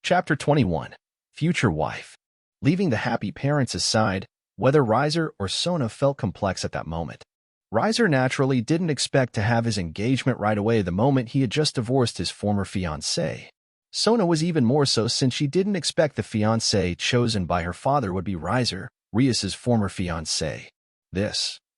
Chapter 21. Future Wife. Leaving the happy parents aside, whether Riser or Sona felt complex at that moment. Riser naturally didn't expect to have his engagement right away the moment he had just divorced his former fiancée. Sona was even more so since she didn't expect the fiancée chosen by her father would be Riser, Rias's former fiancée.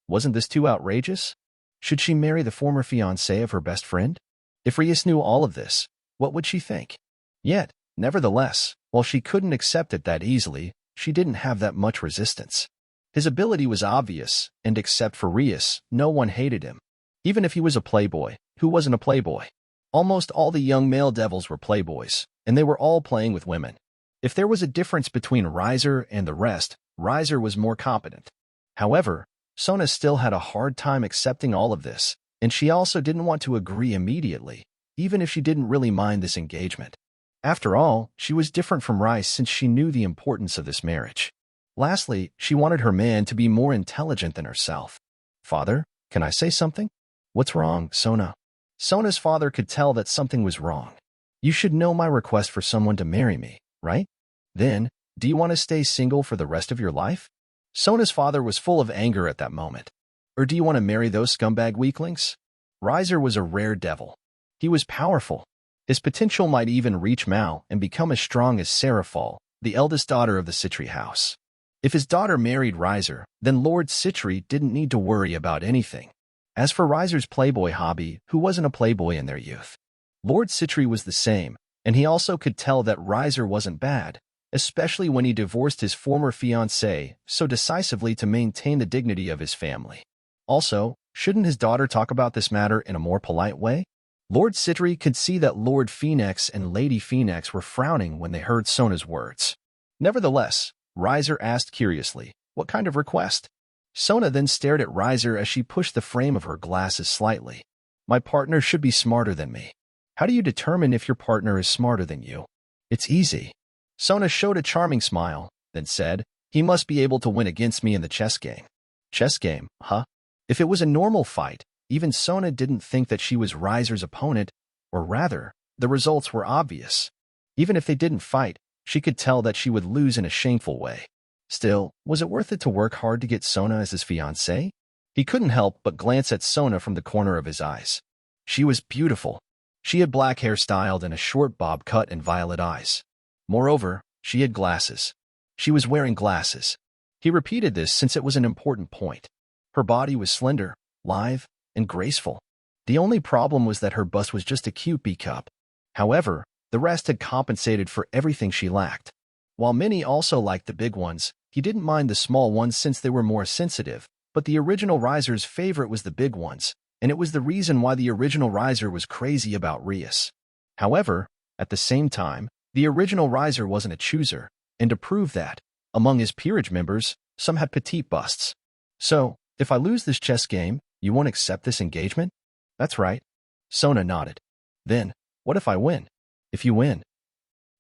Wasn't this too outrageous? Should she marry the former fiancé of her best friend? If Rias knew all of this, what would she think? Yet, nevertheless, while she couldn't accept it that easily, she didn't have that much resistance. His ability was obvious, and except for Rias, no one hated him. Even if he was a playboy, who wasn't a playboy? Almost all the young male devils were playboys, and they were all playing with women. If there was a difference between Riser and the rest, Riser was more competent. However, Sona still had a hard time accepting all of this, and she also didn't want to agree immediately, even if she didn't really mind this engagement. After all, she was different from Rice since she knew the importance of this marriage. Lastly, she wanted her man to be more intelligent than herself. "Father, can I say something?" "What's wrong, Sona?" Sona's father could tell that something was wrong. "You should know my request for someone to marry me, right? Then, do you want to stay single for the rest of your life?" Sona's father was full of anger at that moment. "Or do you want to marry those scumbag weaklings?" Riser was a rare devil. He was powerful. His potential might even reach Mao and become as strong as Serafall, the eldest daughter of the Citri house. If his daughter married Riser, then Lord Citri didn't need to worry about anything. As for Riser's playboy hobby, who wasn't a playboy in their youth? Lord Citri was the same, and he also could tell that Riser wasn't bad, especially when he divorced his former fiancée so decisively to maintain the dignity of his family. Also, shouldn't his daughter talk about this matter in a more polite way? Lord Citri could see that Lord Phenex and Lady Phenex were frowning when they heard Sona's words. Nevertheless, Riser asked curiously, "What kind of request?" Sona then stared at Riser as she pushed the frame of her glasses slightly. "My partner should be smarter than me." "How do you determine if your partner is smarter than you?" "It's easy." Sona showed a charming smile, then said, "He must be able to win against me in the chess game." "Chess game, huh?" If it was a normal fight, even Sona didn't think that she was Riser's opponent, or rather, the results were obvious. Even if they didn't fight, she could tell that she would lose in a shameful way. Still, was it worth it to work hard to get Sona as his fiancée? He couldn't help but glance at Sona from the corner of his eyes. She was beautiful. She had black hair styled and a short bob cut and violet eyes. Moreover, she had glasses. She was wearing glasses. He repeated this since it was an important point. Her body was slender, lithe, and graceful. The only problem was that her bust was just a cute B-cup. However, the rest had compensated for everything she lacked. While many also liked the big ones, he didn't mind the small ones since they were more sensitive, but the original Riser's favorite was the big ones, and it was the reason why the original Riser was crazy about Rias. However, at the same time, the original Riser wasn't a chooser, and to prove that, among his peerage members, some had petite busts. "So, if I lose this chess game, you won't accept this engagement?" "That's right." Sona nodded. "Then, what if I win?" "If you win."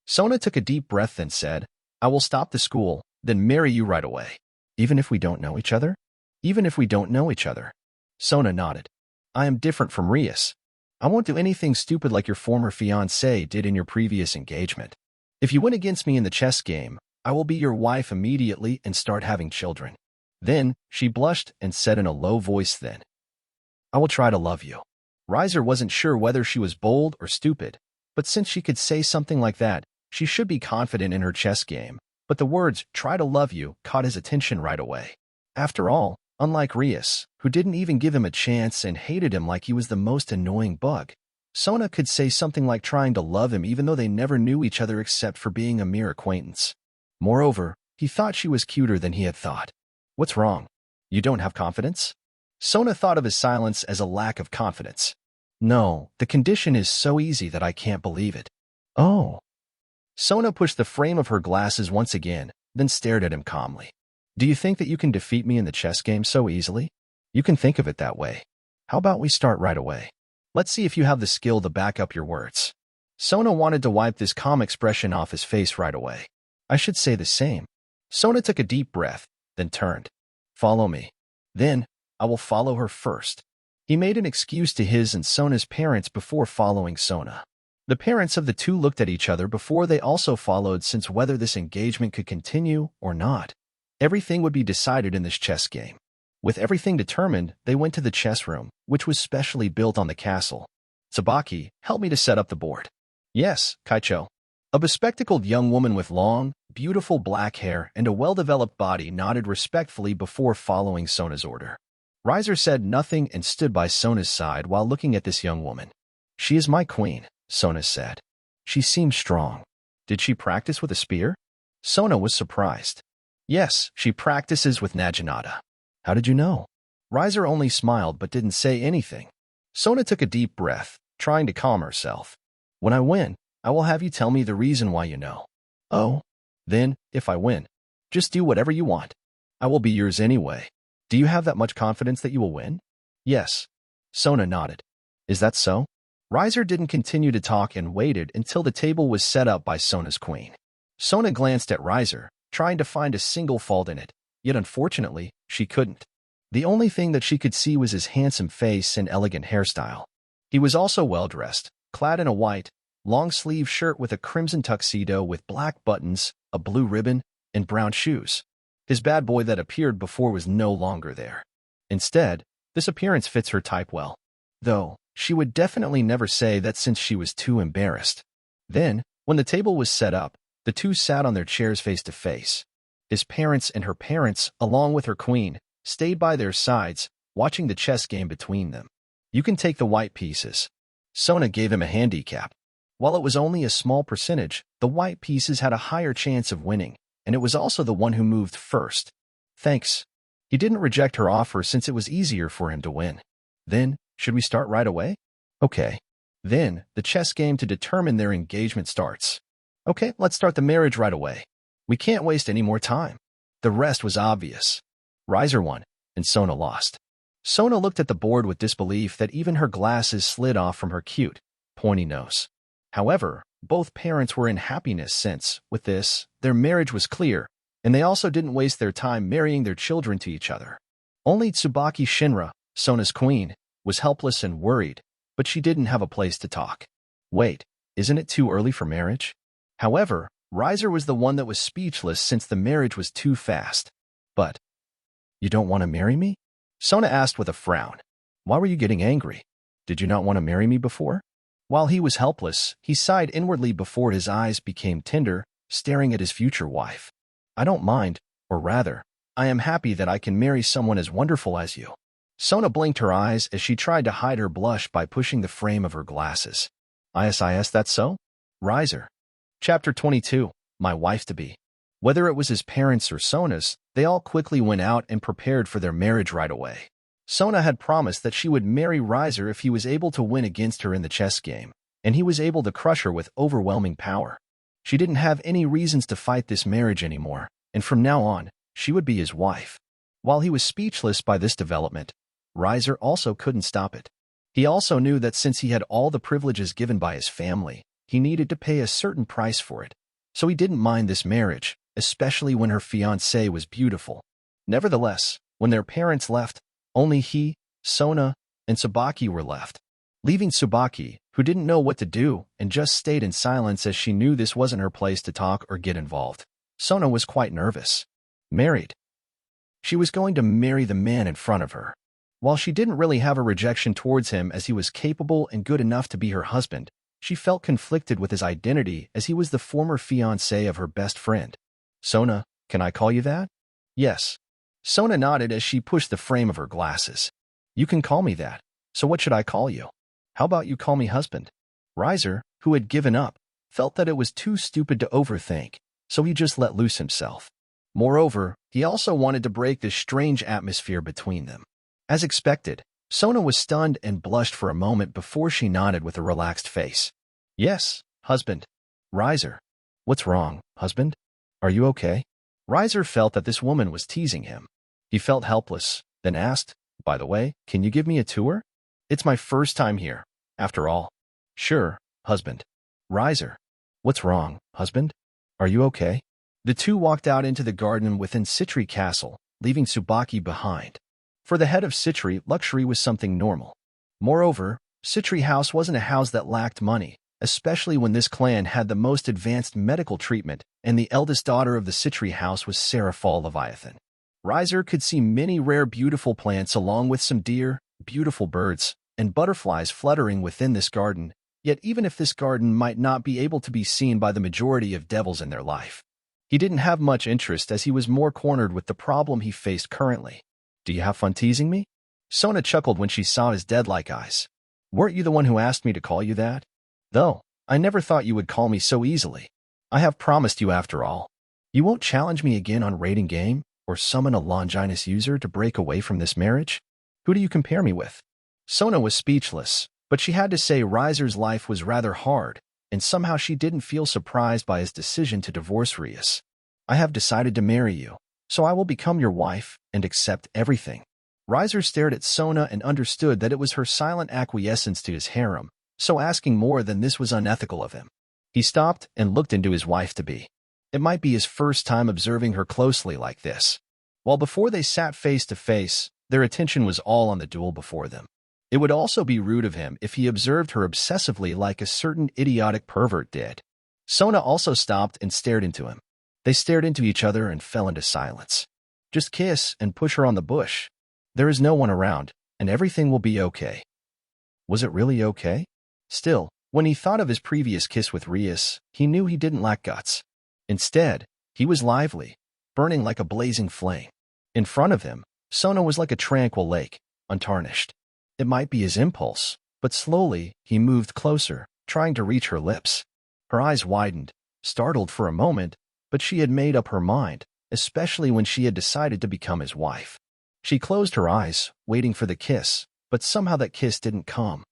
Sona took a deep breath then said, "I will stop the school, then marry you right away." "Even if we don't know each other?" "Even if we don't know each other." Sona nodded. "I am different from Rias. I won't do anything stupid like your former fiancé did in your previous engagement. If you win against me in the chess game, I will be your wife immediately and start having children." Then, she blushed and said in a low voice then, "I will try to love you." Riser wasn't sure whether she was bold or stupid, but since she could say something like that, she should be confident in her chess game. But the words, "try to love you," caught his attention right away. After all, unlike Rias, who didn't even give him a chance and hated him like he was the most annoying bug, Sona could say something like trying to love him even though they never knew each other except for being a mere acquaintance. Moreover, he thought she was cuter than he had thought. "What's wrong? You don't have confidence?" Sona thought of his silence as a lack of confidence. "No, the condition is so easy that I can't believe it." "Oh." Sona pushed the frame of her glasses once again, then stared at him calmly. "Do you think that you can defeat me in the chess game so easily? You can think of it that way. How about we start right away? Let's see if you have the skill to back up your words." Sona wanted to wipe this calm expression off his face right away. "I should say the same." Sona took a deep breath, then turned. "Follow me." Then, "I will follow her first." He made an excuse to his and Sona's parents before following Sona. The parents of the two looked at each other before they also followed, since whether this engagement could continue or not, everything would be decided in this chess game. With everything determined, they went to the chess room, which was specially built on the castle. Tsubaki, help me to set up the board. Yes, Kaicho. A bespectacled young woman with long, beautiful black hair and a well-developed body nodded respectfully before following Sona's order. Riser said nothing and stood by Sona's side while looking at this young woman. She is my queen, Sona said. She seems strong. Did she practice with a spear? Sona was surprised. Yes, she practices with Naginata. How did you know? Riser only smiled but didn't say anything. Sona took a deep breath, trying to calm herself. When I win, I will have you tell me the reason why you know. Oh? Then, if I win, just do whatever you want. I will be yours anyway. Do you have that much confidence that you will win? Yes. Sona nodded. Is that so? Riser didn't continue to talk and waited until the table was set up by Sona's queen. Sona glanced at Riser, trying to find a single fault in it, yet unfortunately, she couldn't. The only thing that she could see was his handsome face and elegant hairstyle. He was also well-dressed, clad in a white, long-sleeve shirt with a crimson tuxedo with black buttons, a blue ribbon, and brown shoes. His bad boy that appeared before was no longer there. Instead, this appearance fits her type well. Though, she would definitely never say that since she was too embarrassed. Then, when the table was set up, the two sat on their chairs face to face. His parents and her parents, along with her queen, stayed by their sides, watching the chess game between them. You can take the white pieces. Sona gave him a handicap. While it was only a small percentage, the white pieces had a higher chance of winning, and it was also the one who moved first. Thanks. He didn't reject her offer since it was easier for him to win. Then, should we start right away? Okay. Then, the chess game to determine their engagement starts. Okay, let's start the marriage right away. We can't waste any more time. The rest was obvious. Riser won, and Sona lost. Sona looked at the board with disbelief that even her glasses slid off from her cute, pointy nose. However, both parents were in happiness since, with this, their marriage was clear, and they also didn't waste their time marrying their children to each other. Only Tsubaki Shinra, Sona's queen, was helpless and worried, but she didn't have a place to talk. Wait, isn't it too early for marriage? However, Riser was the one that was speechless since the marriage was too fast. But, you don't want to marry me? Sona asked with a frown. Why were you getting angry? Did you not want to marry me before? While he was helpless, he sighed inwardly before his eyes became tender, staring at his future wife. I don't mind, or rather, I am happy that I can marry someone as wonderful as you. Sona blinked her eyes as she tried to hide her blush by pushing the frame of her glasses. Is that so? Riser. Chapter 22, My Wife-to-Be. Whether it was his parents or Sona's, they all quickly went out and prepared for their marriage right away. Sona had promised that she would marry Riser if he was able to win against her in the chess game, and he was able to crush her with overwhelming power. She didn't have any reasons to fight this marriage anymore, and from now on, she would be his wife. While he was speechless by this development, Riser also couldn't stop it. He also knew that since he had all the privileges given by his family, he needed to pay a certain price for it, so he didn't mind this marriage, especially when her fiancée was beautiful. Nevertheless, when their parents left, only he, Sona, and Tsubaki were left. Leaving Tsubaki, who didn't know what to do and just stayed in silence as she knew this wasn't her place to talk or get involved. Sona was quite nervous. Married. She was going to marry the man in front of her. While she didn't really have a rejection towards him as he was capable and good enough to be her husband, she felt conflicted with his identity as he was the former fiancé of her best friend. Sona, can I call you that? Yes. Sona nodded as she pushed the frame of her glasses. You can call me that. So what should I call you? How about you call me husband? Riser, who had given up, felt that it was too stupid to overthink, so he just let loose himself. Moreover, he also wanted to break this strange atmosphere between them. As expected, Sona was stunned and blushed for a moment before she nodded with a relaxed face. Yes, husband. Riser. What's wrong, husband? Are you okay? Riser felt that this woman was teasing him. He felt helpless, then asked, by the way, can you give me a tour? It's my first time here, after all. Sure, husband. Riser. What's wrong, husband? Are you okay? The two walked out into the garden within Citri Castle, leaving Tsubaki behind. For the head of Citri, luxury was something normal. Moreover, Citri House wasn't a house that lacked money, especially when this clan had the most advanced medical treatment and the eldest daughter of the Citri house was Serafall Leviathan. Riser could see many rare beautiful plants along with some deer, beautiful birds, and butterflies fluttering within this garden, yet even if this garden might not be able to be seen by the majority of devils in their life, he didn't have much interest as he was more cornered with the problem he faced currently. "Do you have fun teasing me?" Sona chuckled when she saw his dead-like eyes. "Weren't you the one who asked me to call you that? Though, I never thought you would call me so easily. I have promised you after all. You won't challenge me again on raiding game, or summon a Longinus user to break away from this marriage? Who do you compare me with?" Sona was speechless, but she had to say Riser's life was rather hard, and somehow she didn't feel surprised by his decision to divorce Rias. "I have decided to marry you, so I will become your wife and accept everything." Riser stared at Sona and understood that it was her silent acquiescence to his harem, so asking more than this was unethical of him. He stopped and looked into his wife-to-be. It might be his first time observing her closely like this. While before they sat face to face, their attention was all on the duel before them. It would also be rude of him if he observed her obsessively like a certain idiotic pervert did. Sona also stopped and stared into him. They stared into each other and fell into silence. "Just kiss and push her on the bush. There is no one around, and everything will be okay." Was it really okay? Still, when he thought of his previous kiss with Rias, he knew he didn't lack guts. Instead, he was lively, burning like a blazing flame. In front of him, Sona was like a tranquil lake, untarnished. It might be his impulse, but slowly he moved closer, trying to reach her lips. Her eyes widened, startled for a moment, but she had made up her mind, especially when she had decided to become his wife. She closed her eyes, waiting for the kiss, but somehow that kiss didn't come.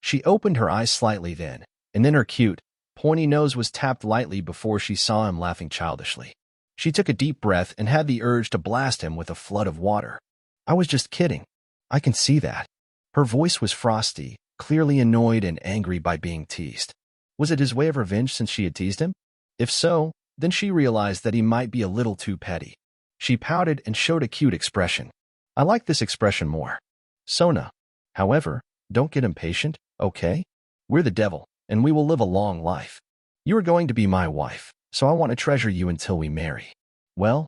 She opened her eyes slightly then, and then her cute, pointy nose was tapped lightly before she saw him laughing childishly. She took a deep breath and had the urge to blast him with a flood of water. "I was just kidding. I can see that." Her voice was frosty, clearly annoyed and angry by being teased. Was it his way of revenge since she had teased him? If so, then she realized that he might be a little too petty. She pouted and showed a cute expression. "I like this expression more." "Sona, however, don't get impatient, okay? We're the devil, and we will live a long life. You are going to be my wife, so I want to treasure you until we marry." "Well?"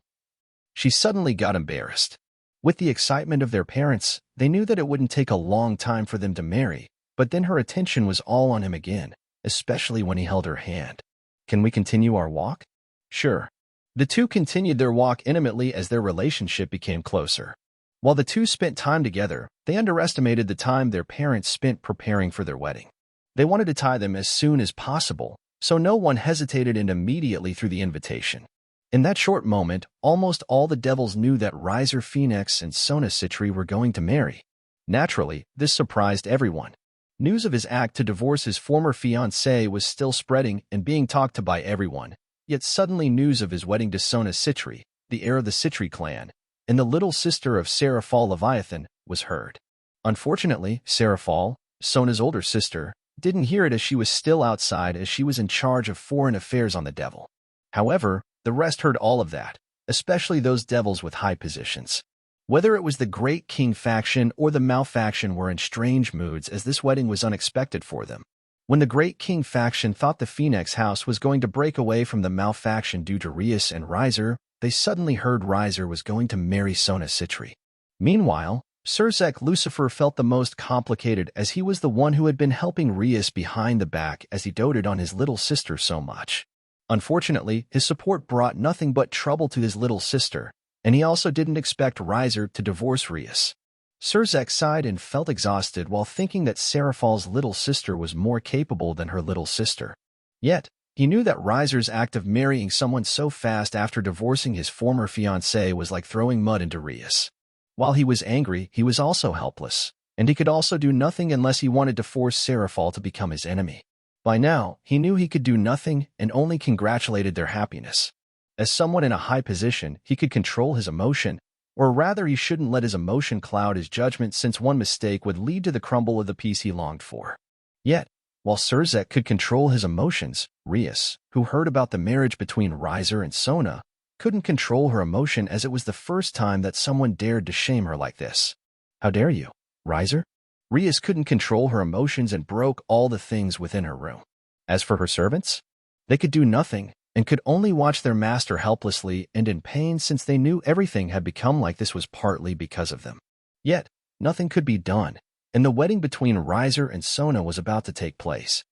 She suddenly got embarrassed. With the excitement of their parents, they knew that it wouldn't take a long time for them to marry, but then her attention was all on him again, especially when he held her hand. "Can we continue our walk?" "Sure." The two continued their walk intimately as their relationship became closer. While the two spent time together, they underestimated the time their parents spent preparing for their wedding. They wanted to tie them as soon as possible, so no one hesitated and immediately threw the invitation. In that short moment, almost all the devils knew that Riser Phenex and Sona Citri were going to marry. Naturally, this surprised everyone. News of his act to divorce his former fiancée was still spreading and being talked to by everyone, yet suddenly news of his wedding to Sona Citri, the heir of the Citri clan, and the little sister of Serafall Leviathan, was heard. Unfortunately, Serafall, Sona's older sister, didn't hear it as she was still outside as she was in charge of foreign affairs on the devil. However, the rest heard all of that, especially those devils with high positions. Whether it was the Great King faction or the Mal faction were in strange moods as this wedding was unexpected for them. When the Great King faction thought the Phenex house was going to break away from the Mal faction due to Rias and Riser, they suddenly heard Riser was going to marry Sona Citri. Meanwhile, Surzek Lucifer felt the most complicated as he was the one who had been helping Rias behind the back as he doted on his little sister so much. Unfortunately, his support brought nothing but trouble to his little sister, and he also didn't expect Riser to divorce Rias. Surzek sighed and felt exhausted while thinking that Serafall's little sister was more capable than her little sister. Yet, he knew that Riser's act of marrying someone so fast after divorcing his former fiancée was like throwing mud into Rias. While he was angry, he was also helpless, and he could also do nothing unless he wanted to force Serafall to become his enemy. By now, he knew he could do nothing and only congratulated their happiness. As someone in a high position, he could control his emotion, or rather he shouldn't let his emotion cloud his judgment since one mistake would lead to the crumble of the peace he longed for. Yet, while Surzek could control his emotions, Rias, who heard about the marriage between Riser and Sona, couldn't control her emotion as it was the first time that someone dared to shame her like this. "How dare you, Riser?" Rias couldn't control her emotions and broke all the things within her room. As for her servants, they could do nothing and could only watch their master helplessly and in pain since they knew everything had become like this was partly because of them. Yet, nothing could be done, and the wedding between Riser and Sona was about to take place.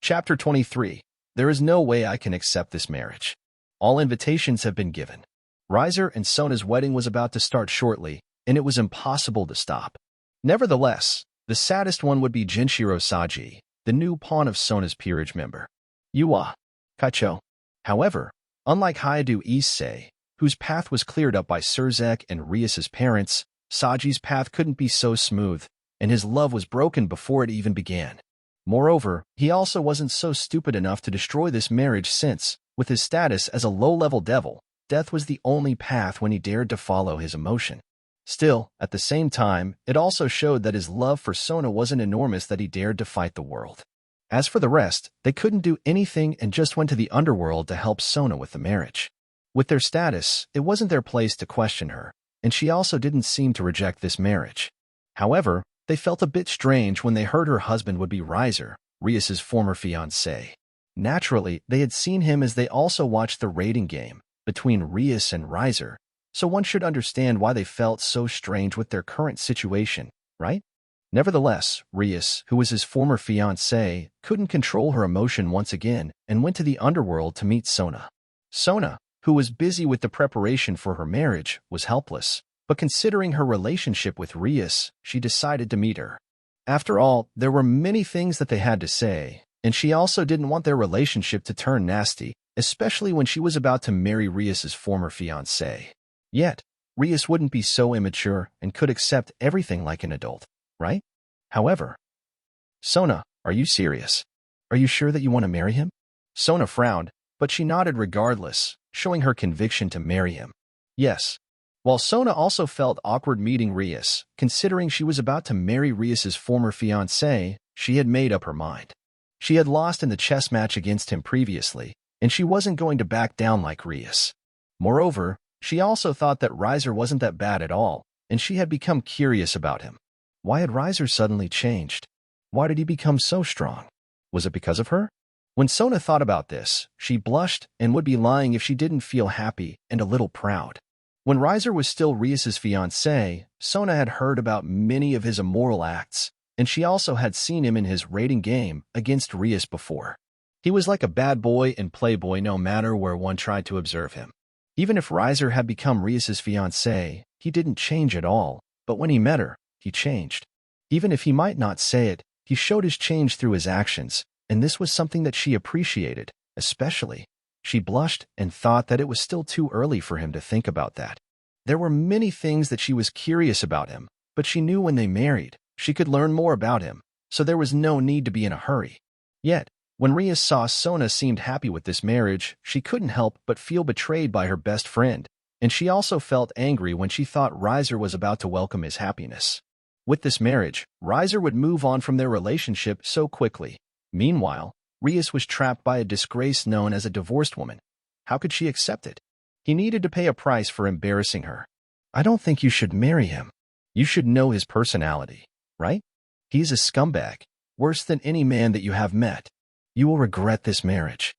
Chapter 23. There is no way I can accept this marriage. All invitations have been given. Riser and Sona's wedding was about to start shortly, and it was impossible to stop. Nevertheless, the saddest one would be Jinshiro Saji, the new pawn of Sona's peerage member. Yuwa. Kacho. However, unlike Hayadu Issei, whose path was cleared up by Surzek and Rias's parents, Saji's path couldn't be so smooth, and his love was broken before it even began. Moreover, he also wasn't so stupid enough to destroy this marriage since, with his status as a low-level devil, death was the only path when he dared to follow his emotion. Still, at the same time, it also showed that his love for Sona wasn't enormous that he dared to fight the world. As for the rest, they couldn't do anything and just went to the underworld to help Sona with the marriage. With their status, it wasn't their place to question her, and she also didn't seem to reject this marriage. However, they felt a bit strange when they heard her husband would be Riser, Rias's former fiancé. Naturally, they had seen him as they also watched the rating game between Rias and Riser, so one should understand why they felt so strange with their current situation, right? Nevertheless, Rias, who was his former fiancé, couldn't control her emotion once again and went to the underworld to meet Sona. Sona, who was busy with the preparation for her marriage, was helpless, but considering her relationship with Rias, she decided to meet her. After all, there were many things that they had to say, and she also didn't want their relationship to turn nasty, especially when she was about to marry Rias's former fiancé. Yet, Rias wouldn't be so immature and could accept everything like an adult, right? However, Sona, are you serious? Are you sure that you want to marry him? Sona frowned, but she nodded regardless, showing her conviction to marry him. Yes. While Sona also felt awkward meeting Rias, considering she was about to marry Rias's former fiancé, she had made up her mind. She had lost in the chess match against him previously, and she wasn't going to back down like Rias. Moreover, she also thought that Riser wasn't that bad at all, and she had become curious about him. Why had Riser suddenly changed? Why did he become so strong? Was it because of her? When Sona thought about this, she blushed and would be lying if she didn't feel happy and a little proud. When Riser was still Rias's fiancé, Sona had heard about many of his immoral acts, and she also had seen him in his rating game against Rias before. He was like a bad boy and playboy no matter where one tried to observe him. Even if Riser had become Rias's fiancé, he didn't change at all, but when he met her, he changed. Even if he might not say it, he showed his change through his actions, and this was something that she appreciated, especially. She blushed and thought that it was still too early for him to think about that. There were many things that she was curious about him, but she knew when they married, she could learn more about him, so there was no need to be in a hurry. Yet, when Rias saw Sona seemed happy with this marriage, she couldn't help but feel betrayed by her best friend, and she also felt angry when she thought Riser was about to welcome his happiness. With this marriage, Riser would move on from their relationship so quickly. Meanwhile, Rias was trapped by a disgrace known as a divorced woman. How could she accept it? He needed to pay a price for embarrassing her. I don't think you should marry him. You should know his personality, right? He's a scumbag, worse than any man that you have met. You will regret this marriage.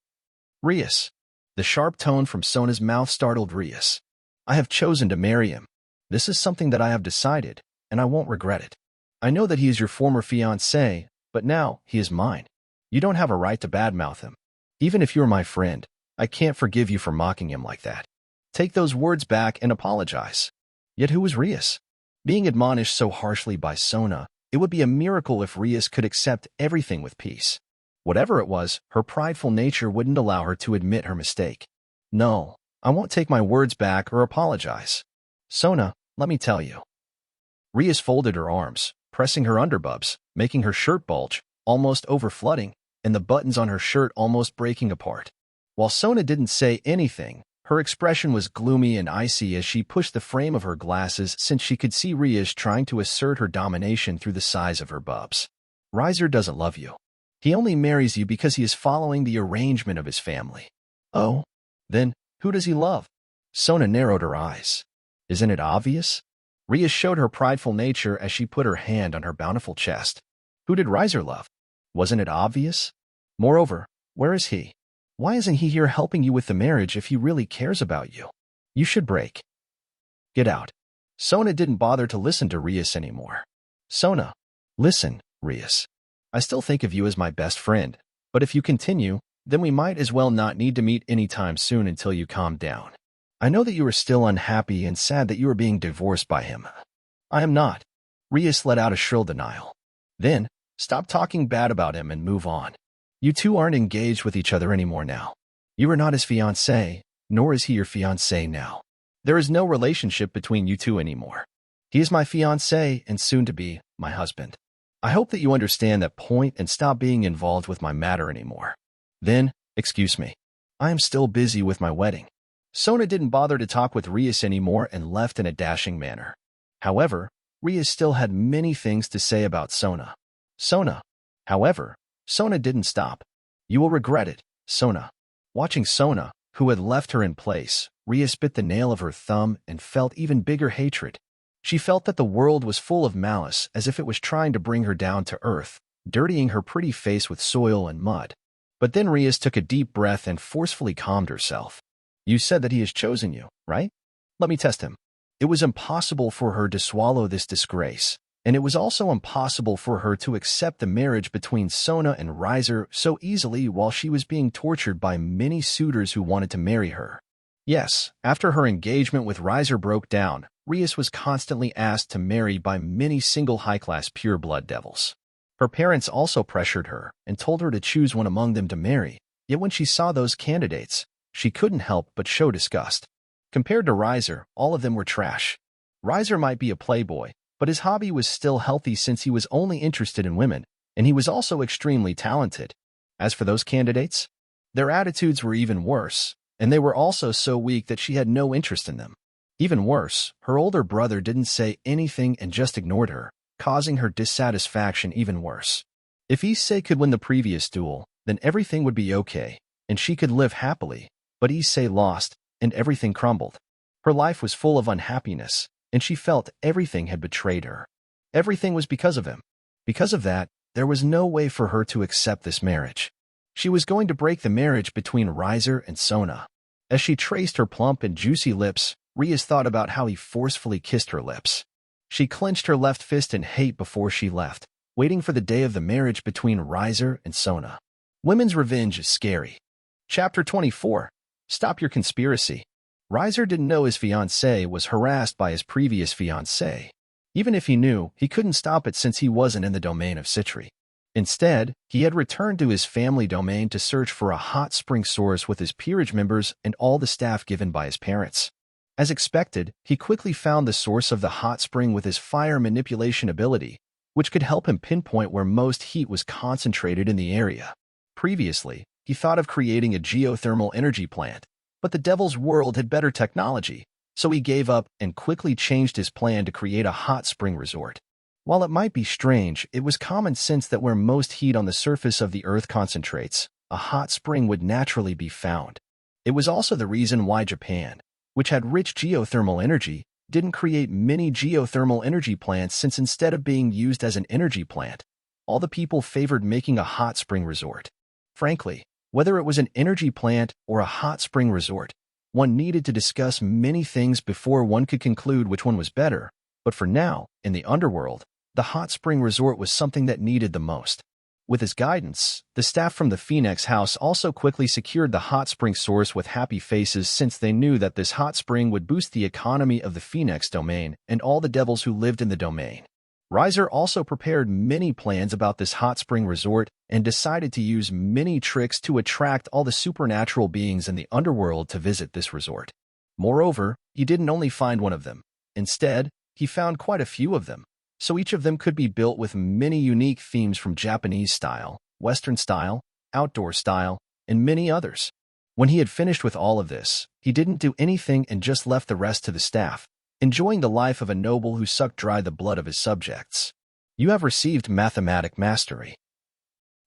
Rias. The sharp tone from Sona's mouth startled Rias. I have chosen to marry him. This is something that I have decided, and I won't regret it. I know that he is your former fiancé, but now he is mine. You don't have a right to badmouth him. Even if you're my friend, I can't forgive you for mocking him like that. Take those words back and apologize. Yet who was Rias? Being admonished so harshly by Sona, it would be a miracle if Rias could accept everything with peace. Whatever it was, her prideful nature wouldn't allow her to admit her mistake. No, I won't take my words back or apologize. Sona, let me tell you. Rias folded her arms, pressing her underbubs, making her shirt bulge, almost overflooding, and the buttons on her shirt almost breaking apart. While Sona didn't say anything, her expression was gloomy and icy as she pushed the frame of her glasses since she could see Rias trying to assert her domination through the size of her bubs. Riser doesn't love you. He only marries you because he is following the arrangement of his family. Oh? Then, who does he love? Sona narrowed her eyes. Isn't it obvious? Rias showed her prideful nature as she put her hand on her bountiful chest. Who did Riser love? Wasn't it obvious? Moreover, where is he? Why isn't he here helping you with the marriage if he really cares about you? You should break. Get out. Sona didn't bother to listen to Rias anymore. Sona, listen, Rias. I still think of you as my best friend, but if you continue, then we might as well not need to meet anytime soon until you calm down. I know that you are still unhappy and sad that you are being divorced by him. I am not. Rias let out a shrill denial. Then, stop talking bad about him and move on. You two aren't engaged with each other anymore now. You are not his fiancé, nor is he your fiancé now. There is no relationship between you two anymore. He is my fiancé and soon to be my husband. I hope that you understand that point and stop being involved with my matter anymore. Then, excuse me. I am still busy with my wedding. Sona didn't bother to talk with Rias anymore and left in a dashing manner. However, Rias still had many things to say about Sona. However, Sona didn't stop. You will regret it, Sona. Watching Sona, who had left her in place, Rias bit the nail of her thumb and felt even bigger hatred. She felt that the world was full of malice, as if it was trying to bring her down to earth, dirtying her pretty face with soil and mud. But then Rias took a deep breath and forcefully calmed herself. You said that he has chosen you, right? Let me test him. It was impossible for her to swallow this disgrace, and it was also impossible for her to accept the marriage between Sona and Riser so easily while she was being tortured by many suitors who wanted to marry her. Yes, after her engagement with Riser broke down, Rias was constantly asked to marry by many single high-class pure-blood devils. Her parents also pressured her and told her to choose one among them to marry, yet when she saw those candidates, she couldn't help but show disgust. Compared to Riser, all of them were trash. Riser might be a playboy, but his hobby was still healthy since he was only interested in women, and he was also extremely talented. As for those candidates, their attitudes were even worse, and they were also so weak that she had no interest in them. Even worse, her older brother didn't say anything and just ignored her, causing her dissatisfaction even worse. If Issei could win the previous duel, then everything would be okay, and she could live happily, but Issei lost, and everything crumbled. Her life was full of unhappiness, and she felt everything had betrayed her. Everything was because of him. Because of that, there was no way for her to accept this marriage. She was going to break the marriage between Riser and Sona. As she traced her plump and juicy lips, Rias thought about how he forcefully kissed her lips. She clenched her left fist in hate before she left, waiting for the day of the marriage between Riser and Sona. Women's revenge is scary. Chapter 24. Stop your conspiracy. Riser didn't know his fiancée was harassed by his previous fiancée. Even if he knew, he couldn't stop it since he wasn't in the domain of Citri. Instead, he had returned to his family domain to search for a hot spring source with his peerage members and all the staff given by his parents. As expected, he quickly found the source of the hot spring with his fire manipulation ability, which could help him pinpoint where most heat was concentrated in the area. Previously, he thought of creating a geothermal energy plant, but the Devil's World had better technology, so he gave up and quickly changed his plan to create a hot spring resort. While it might be strange, it was common sense that where most heat on the surface of the Earth concentrates, a hot spring would naturally be found. It was also the reason why Japan, which had rich geothermal energy, didn't create many geothermal energy plants since instead of being used as an energy plant, all the people favored making a hot spring resort. Frankly, whether it was an energy plant or a hot spring resort, one needed to discuss many things before one could conclude which one was better, but for now, in the underworld, the hot spring resort was something that needed the most. With his guidance, the staff from the Phenex house also quickly secured the hot spring source with happy faces since they knew that this hot spring would boost the economy of the Phenex domain and all the devils who lived in the domain. Riser also prepared many plans about this hot spring resort and decided to use many tricks to attract all the supernatural beings in the underworld to visit this resort. Moreover, he didn't only find one of them. Instead, he found quite a few of them, so each of them could be built with many unique themes from Japanese style, Western style, outdoor style, and many others. When he had finished with all of this, he didn't do anything and just left the rest to the staff, enjoying the life of a noble who sucked dry the blood of his subjects. You have received mathematic mastery.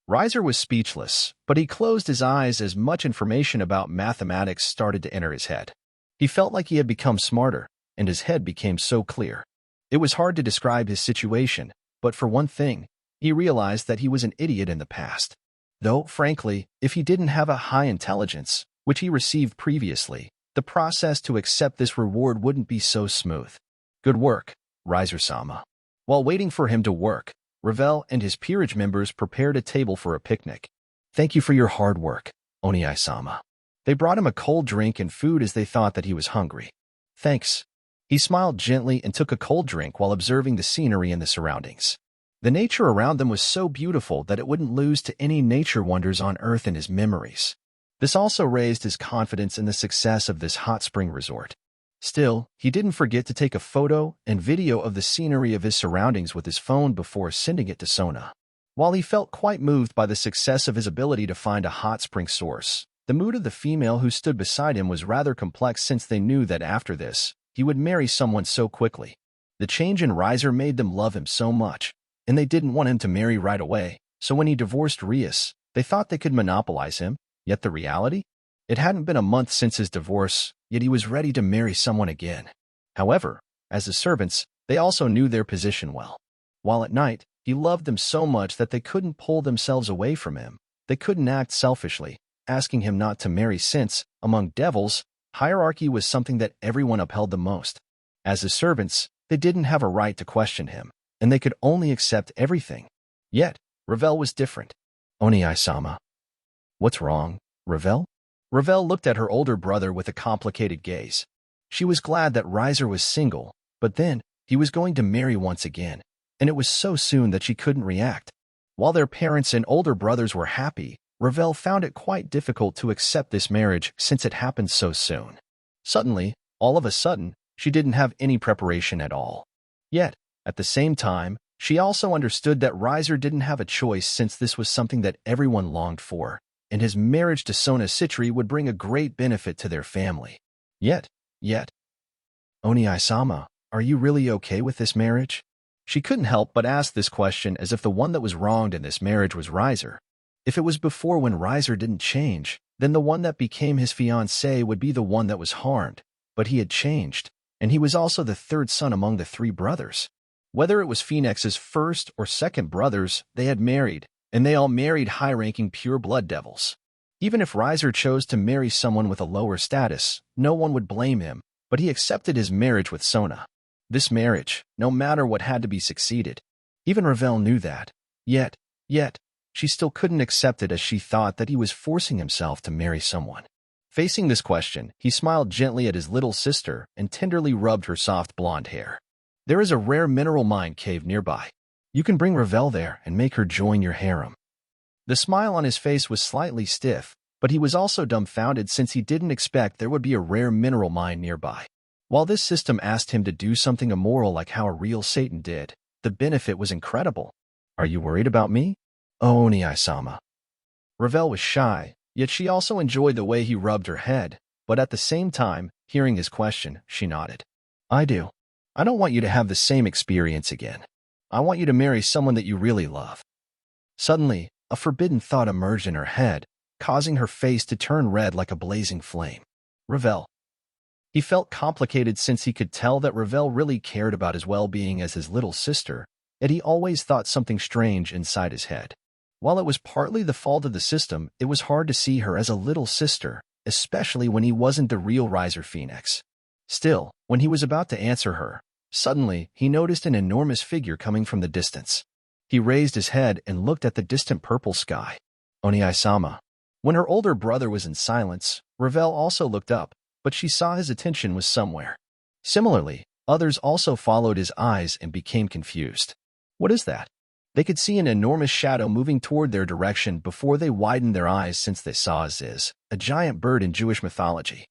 Riser was speechless, but he closed his eyes as much information about mathematics started to enter his head. He felt like he had become smarter, and his head became so clear. It was hard to describe his situation, but for one thing, he realized that he was an idiot in the past. Though, frankly, if he didn't have a high intelligence, which he received previously, the process to accept this reward wouldn't be so smooth. Good work, Riser-sama. While waiting for him to work, Revel and his peerage members prepared a table for a picnic. Thank you for your hard work, Oniai-sama. They brought him a cold drink and food as they thought that he was hungry. Thanks. He smiled gently and took a cold drink while observing the scenery and the surroundings. The nature around them was so beautiful that it wouldn't lose to any nature wonders on Earth in his memories. This also raised his confidence in the success of this hot spring resort. Still, he didn't forget to take a photo and video of the scenery of his surroundings with his phone before sending it to Sona. While he felt quite moved by the success of his ability to find a hot spring source, the mood of the female who stood beside him was rather complex since they knew that after this, he would marry someone so quickly. The change in Riser made them love him so much, and they didn't want him to marry right away, so when he divorced Rias, they thought they could monopolize him, yet the reality? It hadn't been a month since his divorce, yet he was ready to marry someone again. However, as the servants, they also knew their position well. While at night, he loved them so much that they couldn't pull themselves away from him. They couldn't act selfishly, asking him not to marry since, among devils, hierarchy was something that everyone upheld the most. As his servants, they didn't have a right to question him, and they could only accept everything. Yet, Revel was different. Oniai-sama. What's wrong, Revel? Revel looked at her older brother with a complicated gaze. She was glad that Riser was single, but then, he was going to marry once again, and it was so soon that she couldn't react. While their parents and older brothers were happy, Revel found it quite difficult to accept this marriage since it happened so soon. Suddenly, all of a sudden, she didn't have any preparation at all. Yet, at the same time, she also understood that Riser didn't have a choice since this was something that everyone longed for, and his marriage to Sona Citri would bring a great benefit to their family. Yet, Oniai-sama, are you really okay with this marriage? She couldn't help but ask this question as if the one that was wronged in this marriage was Riser. If it was before when Riser didn't change, then the one that became his fiancé would be the one that was harmed. But he had changed, and he was also the third son among the three brothers. Whether it was Phoenix's first or second brothers, they had married, and they all married high-ranking pure-blood devils. Even if Riser chose to marry someone with a lower status, no one would blame him, but he accepted his marriage with Sona. This marriage, no matter what had to be succeeded. Even Revel knew that. Yet, she still couldn't accept it as she thought that he was forcing himself to marry someone. Facing this question, he smiled gently at his little sister and tenderly rubbed her soft blonde hair. There is a rare mineral mine cave nearby. You can bring Revel there and make her join your harem. The smile on his face was slightly stiff, but he was also dumbfounded since he didn't expect there would be a rare mineral mine nearby. While this system asked him to do something immoral like how a real Satan did, the benefit was incredible. Are you worried about me? Oh, Oniai-sama. Revel was shy, yet she also enjoyed the way he rubbed her head, but at the same time, hearing his question, she nodded. I do. I don't want you to have the same experience again. I want you to marry someone that you really love. Suddenly, a forbidden thought emerged in her head, causing her face to turn red like a blazing flame. Revel. He felt complicated since he could tell that Revel really cared about his well-being as his little sister, yet he always thought something strange inside his head. While it was partly the fault of the system, it was hard to see her as a little sister, especially when he wasn't the real Riser Phenex. Still, when he was about to answer her, suddenly he noticed an enormous figure coming from the distance. He raised his head and looked at the distant purple sky. Oniai-sama. When her older brother was in silence, Revel also looked up, but she saw his attention was somewhere. Similarly, others also followed his eyes and became confused. What is that? They could see an enormous shadow moving toward their direction before they widened their eyes since they saw Ziz, a giant bird in Jewish mythology.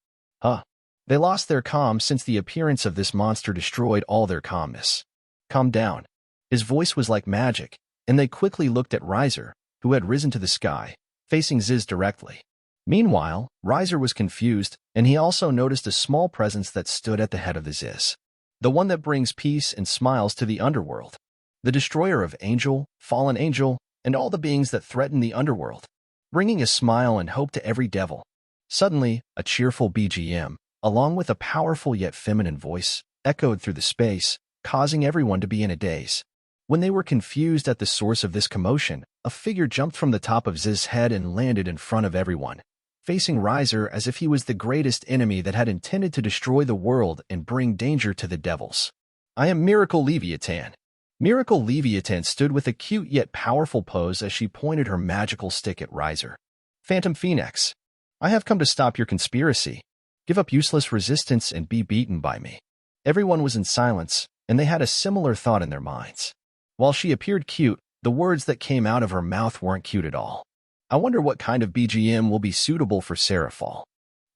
They lost their calm since the appearance of this monster destroyed all their calmness. Calm down. His voice was like magic, and they quickly looked at Riser, who had risen to the sky, facing Ziz directly. Meanwhile, Riser was confused, and he also noticed a small presence that stood at the head of the Ziz. The one that brings peace and smiles to the underworld. The destroyer of angel, fallen angel, and all the beings that threaten the underworld, bringing a smile and hope to every devil. Suddenly, a cheerful BGM, along with a powerful yet feminine voice, echoed through the space, causing everyone to be in a daze. When they were confused at the source of this commotion, a figure jumped from the top of Z's head and landed in front of everyone, facing Riser as if he was the greatest enemy that had intended to destroy the world and bring danger to the devils. I am Miracle Leviathan. Miracle Leviathan stood with a cute yet powerful pose as she pointed her magical stick at Riser. Phantom Phenex. I have come to stop your conspiracy. Give up useless resistance and be beaten by me. Everyone was in silence, and they had a similar thought in their minds. While she appeared cute, the words that came out of her mouth weren't cute at all. I wonder what kind of BGM will be suitable for Serafall.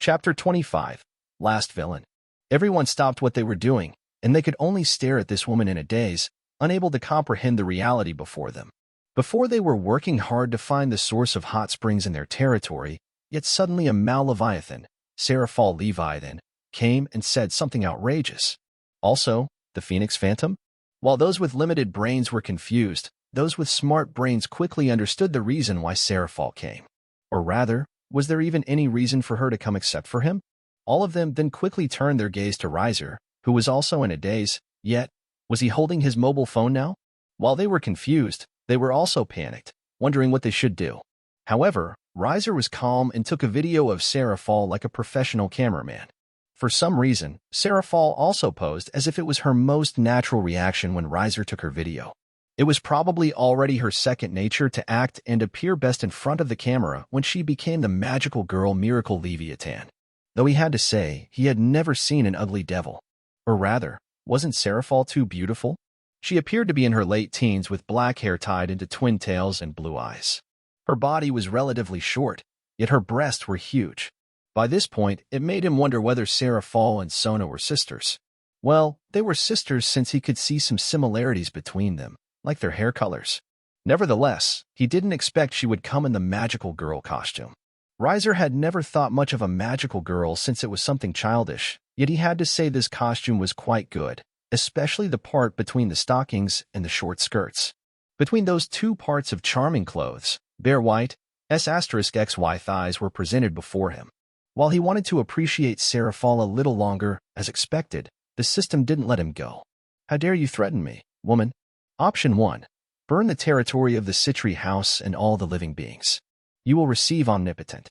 Chapter 25. Last Villain. Everyone stopped what they were doing, and they could only stare at this woman in a daze, unable to comprehend the reality before them. Before they were working hard to find the source of hot springs in their territory, yet suddenly a Leviathan, Serafall Leviathan, came and said something outrageous. Also, the Phoenix Phantom? While those with limited brains were confused, those with smart brains quickly understood the reason why Serafall came. Or rather, was there even any reason for her to come except for him? All of them then quickly turned their gaze to Riser, who was also in a daze, yet, was he holding his mobile phone now? While they were confused, they were also panicked, wondering what they should do. However, Riser was calm and took a video of Serafall like a professional cameraman. For some reason, Serafall also posed as if it was her most natural reaction when Riser took her video. It was probably already her second nature to act and appear best in front of the camera when she became the magical girl Miracle Leviathan. Though he had to say he had never seen an ugly devil. Or rather, wasn't Serafall too beautiful? She appeared to be in her late teens with black hair tied into twin tails and blue eyes. Her body was relatively short, yet her breasts were huge. By this point, it made him wonder whether Serafall and Sona were sisters. Well, they were sisters since he could see some similarities between them, like their hair colors. Nevertheless, he didn't expect she would come in the magical girl costume. Riser had never thought much of a magical girl since it was something childish, yet he had to say this costume was quite good, especially the part between the stockings and the short skirts. Between those two parts of charming clothes, bare white, S*XY thighs were presented before him. While he wanted to appreciate Serafall a little longer, as expected, the system didn't let him go. How dare you threaten me, woman? Option 1. Burn the territory of the Citri house and all the living beings. You will receive Omnipotent.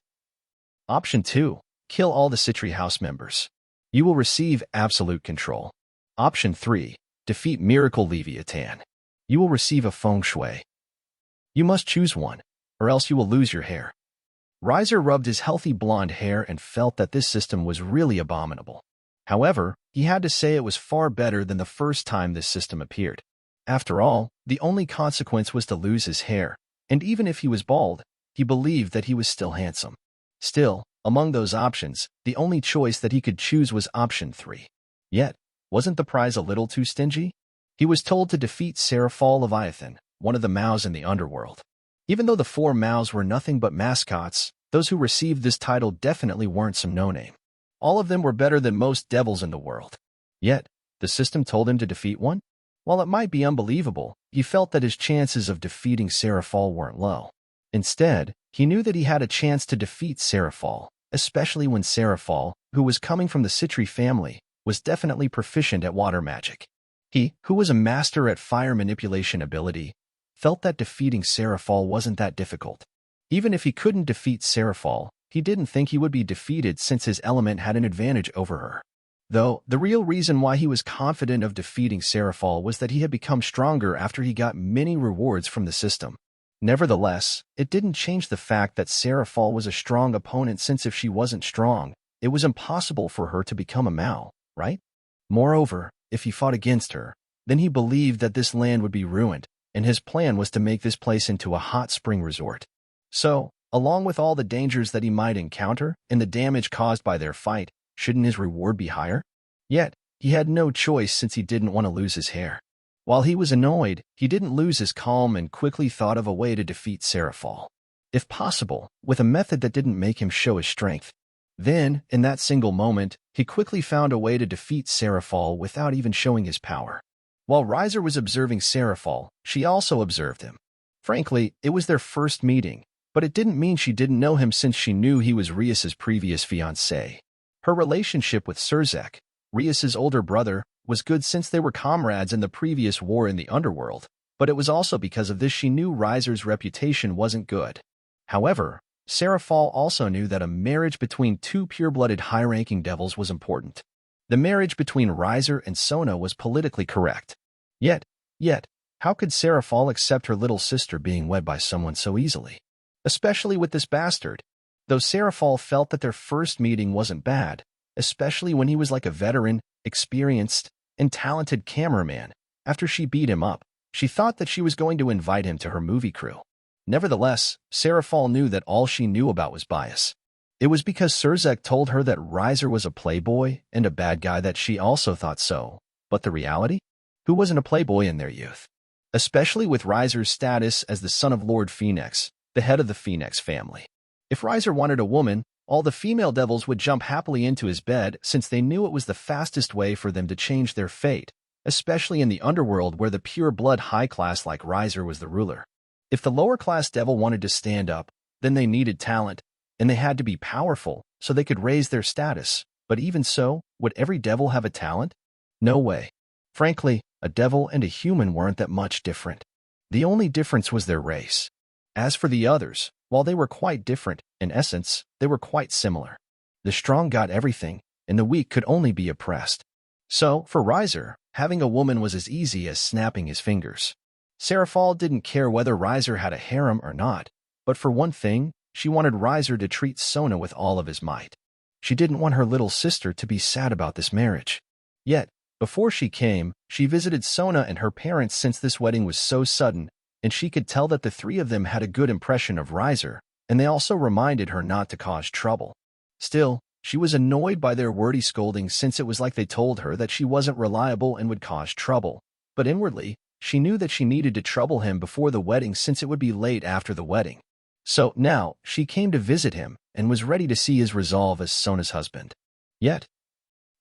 Option 2. Kill all the Citri house members. You will receive absolute control. Option 3. Defeat Miracle Leviathan. You will receive a Fong Shui. You must choose one, or else you will lose your hair. Riser rubbed his healthy blonde hair and felt that this system was really abominable. However, he had to say it was far better than the first time this system appeared. After all, the only consequence was to lose his hair, and even if he was bald, he believed that he was still handsome. Still, among those options, the only choice that he could choose was option 3. Yet, wasn't the prize a little too stingy? He was told to defeat Serafall Leviathan, one of the Maos in the underworld. Even though the 4 Maos were nothing but mascots, those who received this title definitely weren't some no-name. All of them were better than most devils in the world. Yet, the system told him to defeat one? While it might be unbelievable, he felt that his chances of defeating Serafall weren't low. Instead, he knew that he had a chance to defeat Serafall, especially when Serafall, who was coming from the Citri family, was definitely proficient at water magic. He, who was a master at fire manipulation ability, felt that defeating Serafall wasn't that difficult. Even if he couldn't defeat Serafall, he didn't think he would be defeated since his element had an advantage over her. Though, the real reason why he was confident of defeating Serafall was that he had become stronger after he got many rewards from the system. Nevertheless, it didn't change the fact that Serafall was a strong opponent since if she wasn't strong, it was impossible for her to become a Mao, right? Moreover, if he fought against her, then he believed that this land would be ruined, and his plan was to make this place into a hot spring resort. So, along with all the dangers that he might encounter and the damage caused by their fight, shouldn't his reward be higher? Yet, he had no choice since he didn't want to lose his hair. While he was annoyed, he didn't lose his calm and quickly thought of a way to defeat Serafall. If possible, with a method that didn't make him show his strength. Then, in that single moment, he quickly found a way to defeat Serafall without even showing his power. While Riser was observing Serafall, she also observed him. Frankly, it was their first meeting, but it didn't mean she didn't know him since she knew he was Rias's previous fiancé. Her relationship with Serzek, Rias's older brother, was good since they were comrades in the previous war in the underworld, but it was also because of this she knew Riser's reputation wasn't good. However, Serafall also knew that a marriage between two pure-blooded high-ranking devils was important. The marriage between Riser and Sona was politically correct. Yet, how could Serafall accept her little sister being wed by someone so easily? Especially with this bastard. Though Serafall felt that their first meeting wasn't bad, especially when he was like a veteran, experienced, and talented cameraman, after she beat him up, she thought that she was going to invite him to her movie crew. Nevertheless, Serafall knew that all she knew about was bias. It was because Serzek told her that Riser was a playboy and a bad guy that she also thought so. But the reality? Who wasn't a playboy in their youth? Especially with Riser's status as the son of Lord Phenex, the head of the Phenex family. If Riser wanted a woman, all the female devils would jump happily into his bed since they knew it was the fastest way for them to change their fate, especially in the underworld where the pure-blood high-class like Riser was the ruler. If the lower-class devil wanted to stand up, then they needed talent, and they had to be powerful so they could raise their status. But even so, would every devil have a talent? No way. Frankly, a devil and a human weren't that much different. The only difference was their race. As for the others, while they were quite different, in essence, they were quite similar. The strong got everything, and the weak could only be oppressed. So, for Riser, having a woman was as easy as snapping his fingers. Serafall didn't care whether Riser had a harem or not, but for one thing, she wanted Riser to treat Sona with all of his might. She didn't want her little sister to be sad about this marriage. Yet, before she came, she visited Sona and her parents since this wedding was so sudden, and she could tell that the three of them had a good impression of Riser, and they also reminded her not to cause trouble. Still, she was annoyed by their wordy scolding since it was like they told her that she wasn't reliable and would cause trouble. But inwardly, she knew that she needed to trouble him before the wedding since it would be late after the wedding. So now, she came to visit him and was ready to see his resolve as Sona's husband. Yet,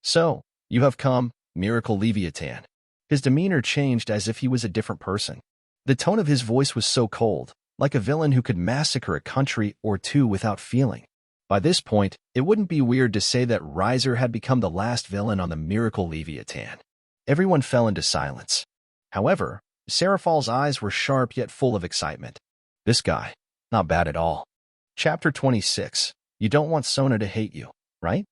"So, you have come, Miracle Leviathan." His demeanor changed as if he was a different person. The tone of his voice was so cold, like a villain who could massacre a country or two without feeling. By this point, it wouldn't be weird to say that Riser had become the last villain on the Miracle Leviathan. Everyone fell into silence. However, Serafall's eyes were sharp yet full of excitement. This guy, not bad at all. Chapter 26. You don't want Sona to hate you, right?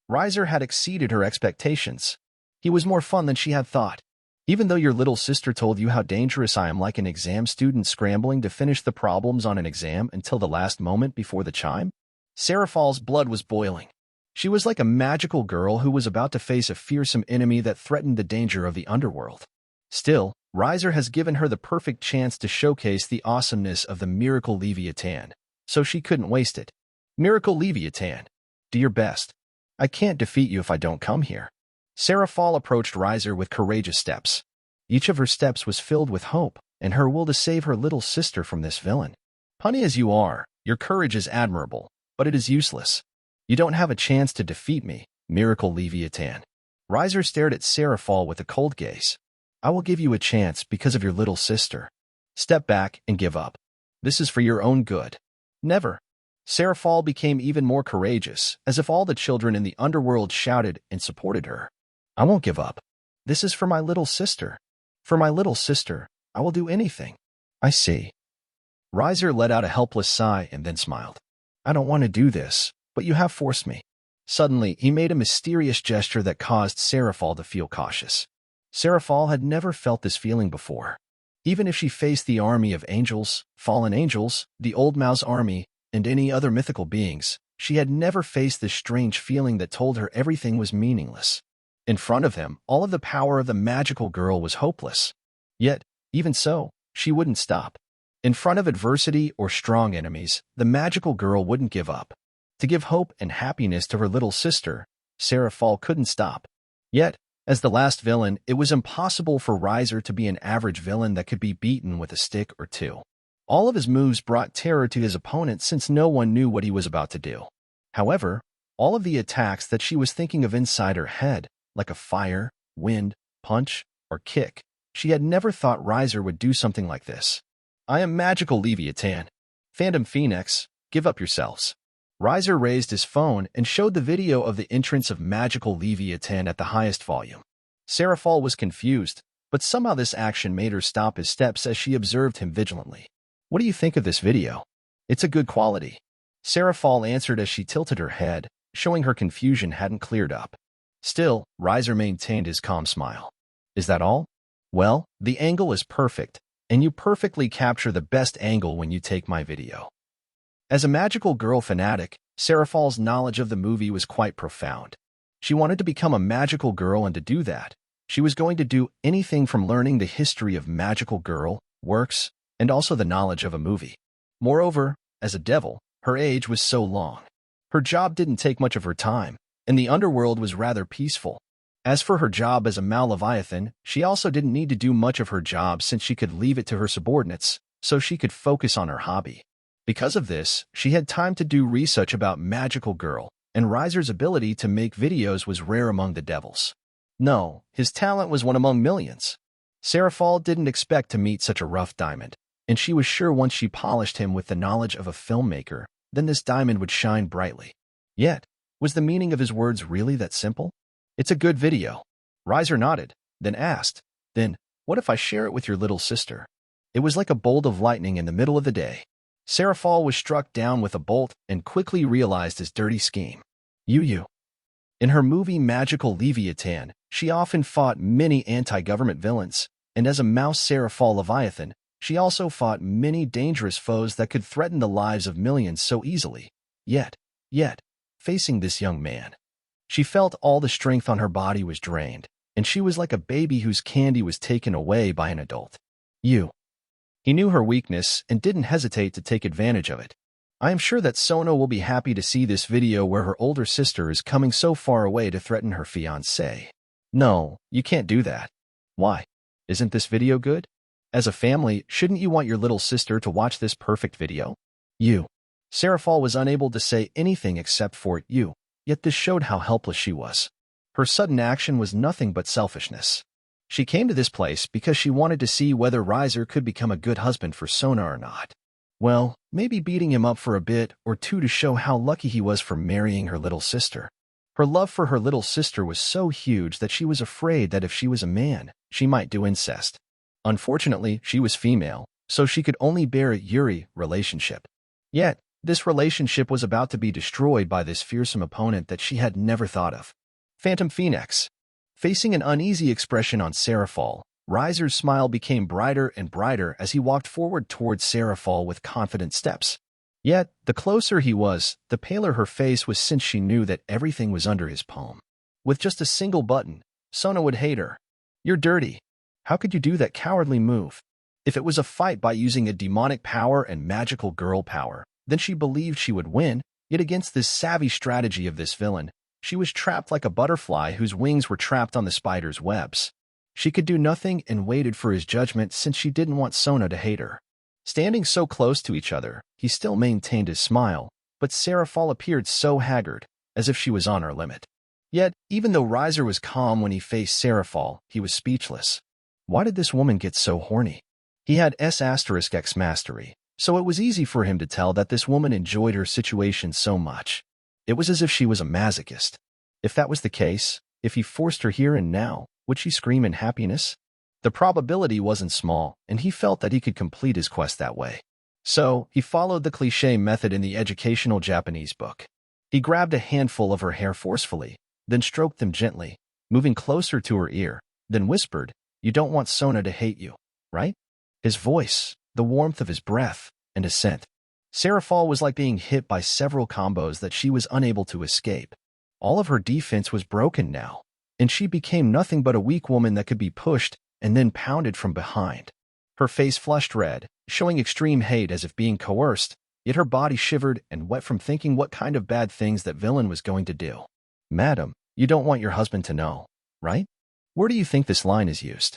Riser had exceeded her expectations. He was more fun than she had thought. Even though your little sister told you how dangerous I am, like an exam student scrambling to finish the problems on an exam until the last moment before the chime? Serafall's blood was boiling. She was like a magical girl who was about to face a fearsome enemy that threatened the danger of the underworld. Still, Riser has given her the perfect chance to showcase the awesomeness of the Miracle Leviathan, so she couldn't waste it. Miracle Leviathan, do your best. I can't defeat you if I don't come here. Serafall approached Riser with courageous steps. Each of her steps was filled with hope and her will to save her little sister from this villain. Punny as you are, your courage is admirable, but it is useless. You don't have a chance to defeat me, Miracle Leviathan. Riser stared at Serafall with a cold gaze. I will give you a chance because of your little sister. Step back and give up. This is for your own good. Never. Serafall became even more courageous, as if all the children in the underworld shouted and supported her. I won't give up. This is for my little sister. For my little sister, I will do anything. I see. Riser let out a helpless sigh and then smiled. I don't want to do this, but you have forced me. Suddenly, he made a mysterious gesture that caused Serafall to feel cautious. Serafall had never felt this feeling before. Even if she faced the army of angels, fallen angels, the Old Mouse army, and any other mythical beings, she had never faced this strange feeling that told her everything was meaningless. In front of him, all of the power of the magical girl was hopeless. Yet, even so, she wouldn't stop. In front of adversity or strong enemies, the magical girl wouldn't give up. To give hope and happiness to her little sister, Serafall couldn't stop. Yet, as the last villain, it was impossible for Riser to be an average villain that could be beaten with a stick or two. All of his moves brought terror to his opponent since no one knew what he was about to do. However, all of the attacks that she was thinking of inside her head, like a fire, wind, punch, or kick, she had never thought Riser would do something like this. I am Magical Leviathan. Phantom Phenex, give up yourselves. Riser raised his phone and showed the video of the entrance of Magical Leviathan at the highest volume. Serafall was confused, but somehow this action made her stop his steps as she observed him vigilantly. What do you think of this video? It's a good quality. Serafall answered as she tilted her head, showing her confusion hadn't cleared up. Still, Riser maintained his calm smile. Is that all? Well, the angle is perfect, and you perfectly capture the best angle when you take my video. As a magical girl fanatic, Serafall's knowledge of the movie was quite profound. She wanted to become a magical girl, and to do that, she was going to do anything from learning the history of magical girl works and also the knowledge of a movie. Moreover, as a devil, her age was so long. Her job didn't take much of her time, and the underworld was rather peaceful. As for her job as a Leviathan, she also didn't need to do much of her job since she could leave it to her subordinates, so she could focus on her hobby. Because of this, she had time to do research about Magical Girl, and Riser's ability to make videos was rare among the devils. No, his talent was one among millions. Serafall didn't expect to meet such a rough diamond, and she was sure once she polished him with the knowledge of a filmmaker, then this diamond would shine brightly. Yet, was the meaning of his words really that simple? It's a good video. Riser nodded, then asked, Then, what if I share it with your little sister? It was like a bolt of lightning in the middle of the day. Serafall was struck down with a bolt and quickly realized his dirty scheme. You. In her movie Magical Leviathan, she often fought many anti-government villains, and as a mouse Serafall Leviathan, she also fought many dangerous foes that could threaten the lives of millions so easily. Yet, facing this young man, she felt all the strength on her body was drained, and she was like a baby whose candy was taken away by an adult. He knew her weakness and didn't hesitate to take advantage of it. I am sure that Sona will be happy to see this video where her older sister is coming so far away to threaten her fiancé. No, you can't do that. Why? Isn't this video good? As a family, shouldn't you want your little sister to watch this perfect video? Serafall was unable to say anything except for you, yet this showed how helpless she was. Her sudden action was nothing but selfishness. She came to this place because she wanted to see whether Riser could become a good husband for Sona or not. Well, maybe beating him up for a bit or two to show how lucky he was for marrying her little sister. Her love for her little sister was so huge that she was afraid that if she was a man, she might do incest. Unfortunately, she was female, so she could only bear a Yuri relationship. Yet, this relationship was about to be destroyed by this fearsome opponent that she had never thought of. Phantom Phoenix. Facing an uneasy expression on Serafall, Riser's smile became brighter and brighter as he walked forward towards Serafall with confident steps. Yet, the closer he was, the paler her face was since she knew that everything was under his palm. With just a single button, Sona would hate her. You're dirty. How could you do that cowardly move? If it was a fight by using a demonic power and magical girl power, then she believed she would win, yet against this savvy strategy of this villain, she was trapped like a butterfly whose wings were trapped on the spider's webs. She could do nothing and waited for his judgment since she didn't want Sona to hate her. Standing so close to each other, he still maintained his smile, but Serafall appeared so haggard, as if she was on her limit. Yet, even though Riser was calm when he faced Serafall, he was speechless. Why did this woman get so horny? He had S*X mastery, so it was easy for him to tell that this woman enjoyed her situation so much. It was as if she was a masochist. If that was the case, if he forced her here and now, would she scream in happiness? The probability wasn't small, and he felt that he could complete his quest that way. So, he followed the cliché method in the educational Japanese book. He grabbed a handful of her hair forcefully, then stroked them gently, moving closer to her ear, then whispered, You don't want Sona to hate you, right? His voice, the warmth of his breath, and his scent. Serafall was like being hit by several combos that she was unable to escape. All of her defense was broken now, and she became nothing but a weak woman that could be pushed and then pounded from behind. Her face flushed red, showing extreme hate as if being coerced, yet her body shivered and wet from thinking what kind of bad things that villain was going to do. Madam, you don't want your husband to know, right? Where do you think this line is used?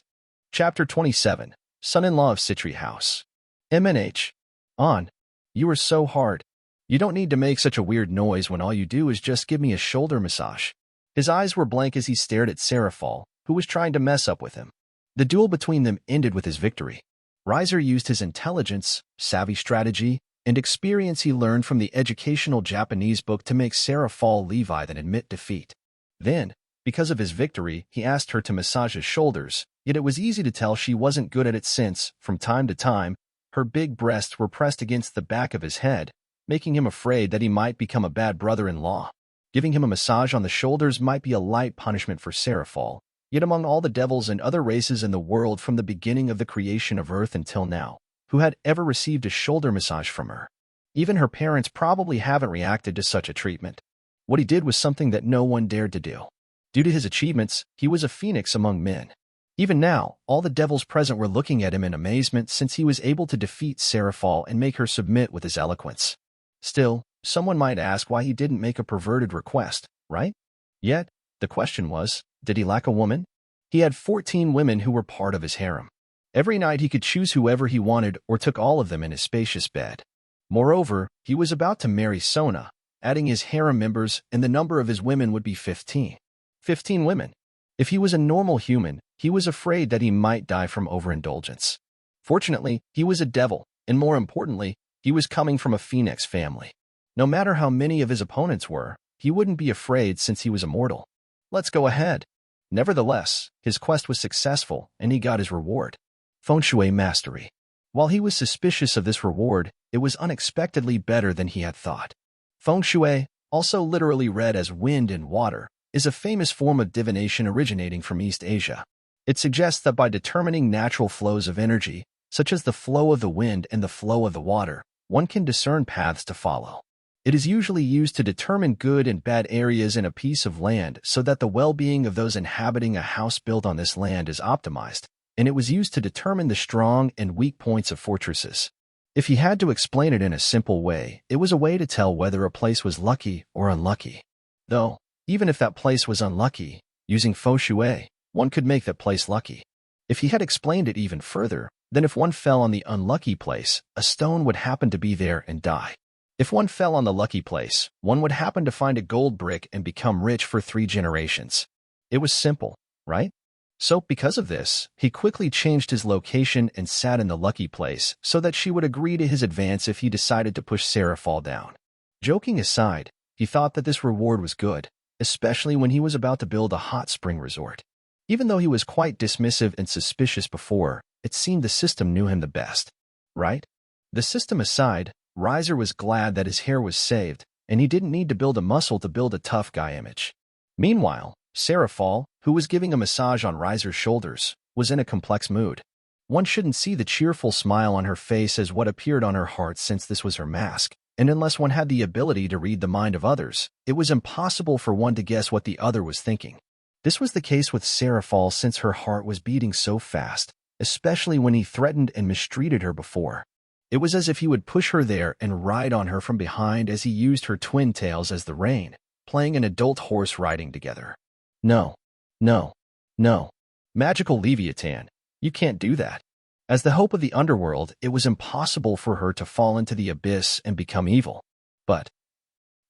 Chapter 27, Son-in-Law of Citri House. MNH. On. You are so hard. You don't need to make such a weird noise when all you do is just give me a shoulder massage. His eyes were blank as he stared at Serafall, who was trying to mess up with him. The duel between them ended with his victory. Riser used his intelligence, savvy strategy, and experience he learned from the educational Japanese book to make Serafall Leviathan admit defeat. Then, Because of his victory, he asked her to massage his shoulders, yet it was easy to tell she wasn't good at it since, from time to time, her big breasts were pressed against the back of his head, making him afraid that he might become a bad brother-in-law. Giving him a massage on the shoulders might be a light punishment for Serafall, yet among all the devils and other races in the world from the beginning of the creation of Earth until now, who had ever received a shoulder massage from her? Even her parents probably haven't reacted to such a treatment. What he did was something that no one dared to do. Due to his achievements, he was a phoenix among men. Even now, all the devils present were looking at him in amazement since he was able to defeat Serafall and make her submit with his eloquence. Still, someone might ask why he didn't make a perverted request, right? Yet, the question was, did he lack a woman? He had 14 women who were part of his harem. Every night he could choose whoever he wanted or took all of them in his spacious bed. Moreover, he was about to marry Sona, adding his harem members, and the number of his women would be 15. 15 women. If he was a normal human, he was afraid that he might die from overindulgence. Fortunately, he was a devil, and more importantly, he was coming from a phoenix family. No matter how many of his opponents were, he wouldn't be afraid since he was immortal. Let's go ahead. Nevertheless, his quest was successful, and he got his reward. Fong Shui Mastery. While he was suspicious of this reward, it was unexpectedly better than he had thought. Fong Shui, also literally read as wind and water, is a famous form of divination originating from East Asia. It suggests that by determining natural flows of energy, such as the flow of the wind and the flow of the water, one can discern paths to follow. It is usually used to determine good and bad areas in a piece of land so that the well-being of those inhabiting a house built on this land is optimized, and it was used to determine the strong and weak points of fortresses. If he had to explain it in a simple way, it was a way to tell whether a place was lucky or unlucky. Though, even if that place was unlucky, using Feng Shui, one could make that place lucky. If he had explained it even further, then if one fell on the unlucky place, a stone would happen to be there and die. If one fell on the lucky place, one would happen to find a gold brick and become rich for 3 generations. It was simple, right? So, because of this, he quickly changed his location and sat in the lucky place so that she would agree to his advance if he decided to push Serafall down. Joking aside, he thought that this reward was good, especially when he was about to build a hot spring resort. Even though he was quite dismissive and suspicious before, it seemed the system knew him the best, right? The system aside, Riser was glad that his hair was saved, and he didn't need to build a muscle to build a tough guy image. Meanwhile, Serafall, who was giving a massage on Riser's shoulders, was in a complex mood. One shouldn't see the cheerful smile on her face as what appeared on her heart since this was her mask, and unless one had the ability to read the mind of others, it was impossible for one to guess what the other was thinking. This was the case with Serafall since her heart was beating so fast, especially when he threatened and mistreated her before. It was as if he would push her there and ride on her from behind as he used her twin tails as the rein, playing an adult horse riding together. No. No. No. Magical Leviathan, you can't do that. As the hope of the underworld, it was impossible for her to fall into the abyss and become evil. But,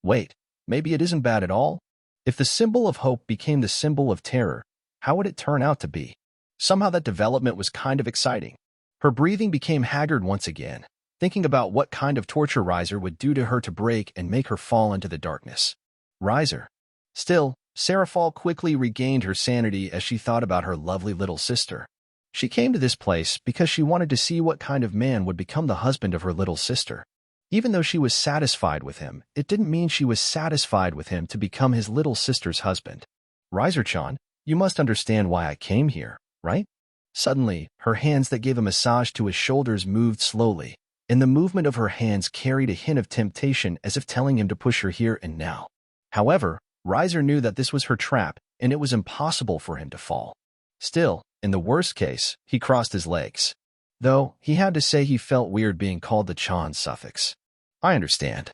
wait, maybe it isn't bad at all? If the symbol of hope became the symbol of terror, how would it turn out to be? Somehow that development was kind of exciting. Her breathing became haggard once again, thinking about what kind of torture Riser would do to her to break and make her fall into the darkness. Riser. Still, Serafall quickly regained her sanity as she thought about her lovely little sister. She came to this place because she wanted to see what kind of man would become the husband of her little sister. Even though she was satisfied with him, it didn't mean she was satisfied with him to become his little sister's husband. Riser-chan, you must understand why I came here, right? Suddenly, her hands that gave a massage to his shoulders moved slowly, and the movement of her hands carried a hint of temptation as if telling him to push her here and now. However, Riser knew that this was her trap, and it was impossible for him to fall. Still, in the worst case, he crossed his legs. Though, he had to say he felt weird being called the Chan suffix. I understand.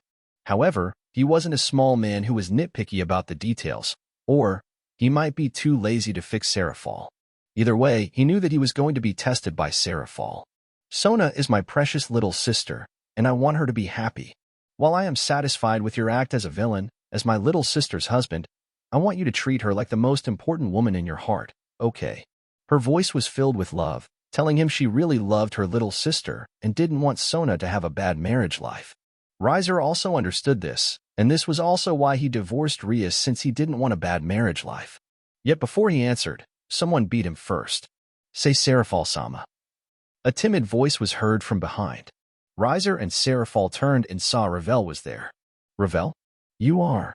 However, he wasn't a small man who was nitpicky about the details, or he might be too lazy to fix Serafall. Either way, he knew that he was going to be tested by Serafall. Sona is my precious little sister, and I want her to be happy. While I am satisfied with your act as a villain, as my little sister's husband, I want you to treat her like the most important woman in your heart, okay? Her voice was filled with love, telling him she really loved her little sister and didn't want Sona to have a bad marriage life. Riser also understood this, and this was also why he divorced Rias since he didn't want a bad marriage life. Yet before he answered, someone beat him first. Say Serafall-sama. A timid voice was heard from behind. Riser and Serafall turned and saw Revel was there. Revel? You are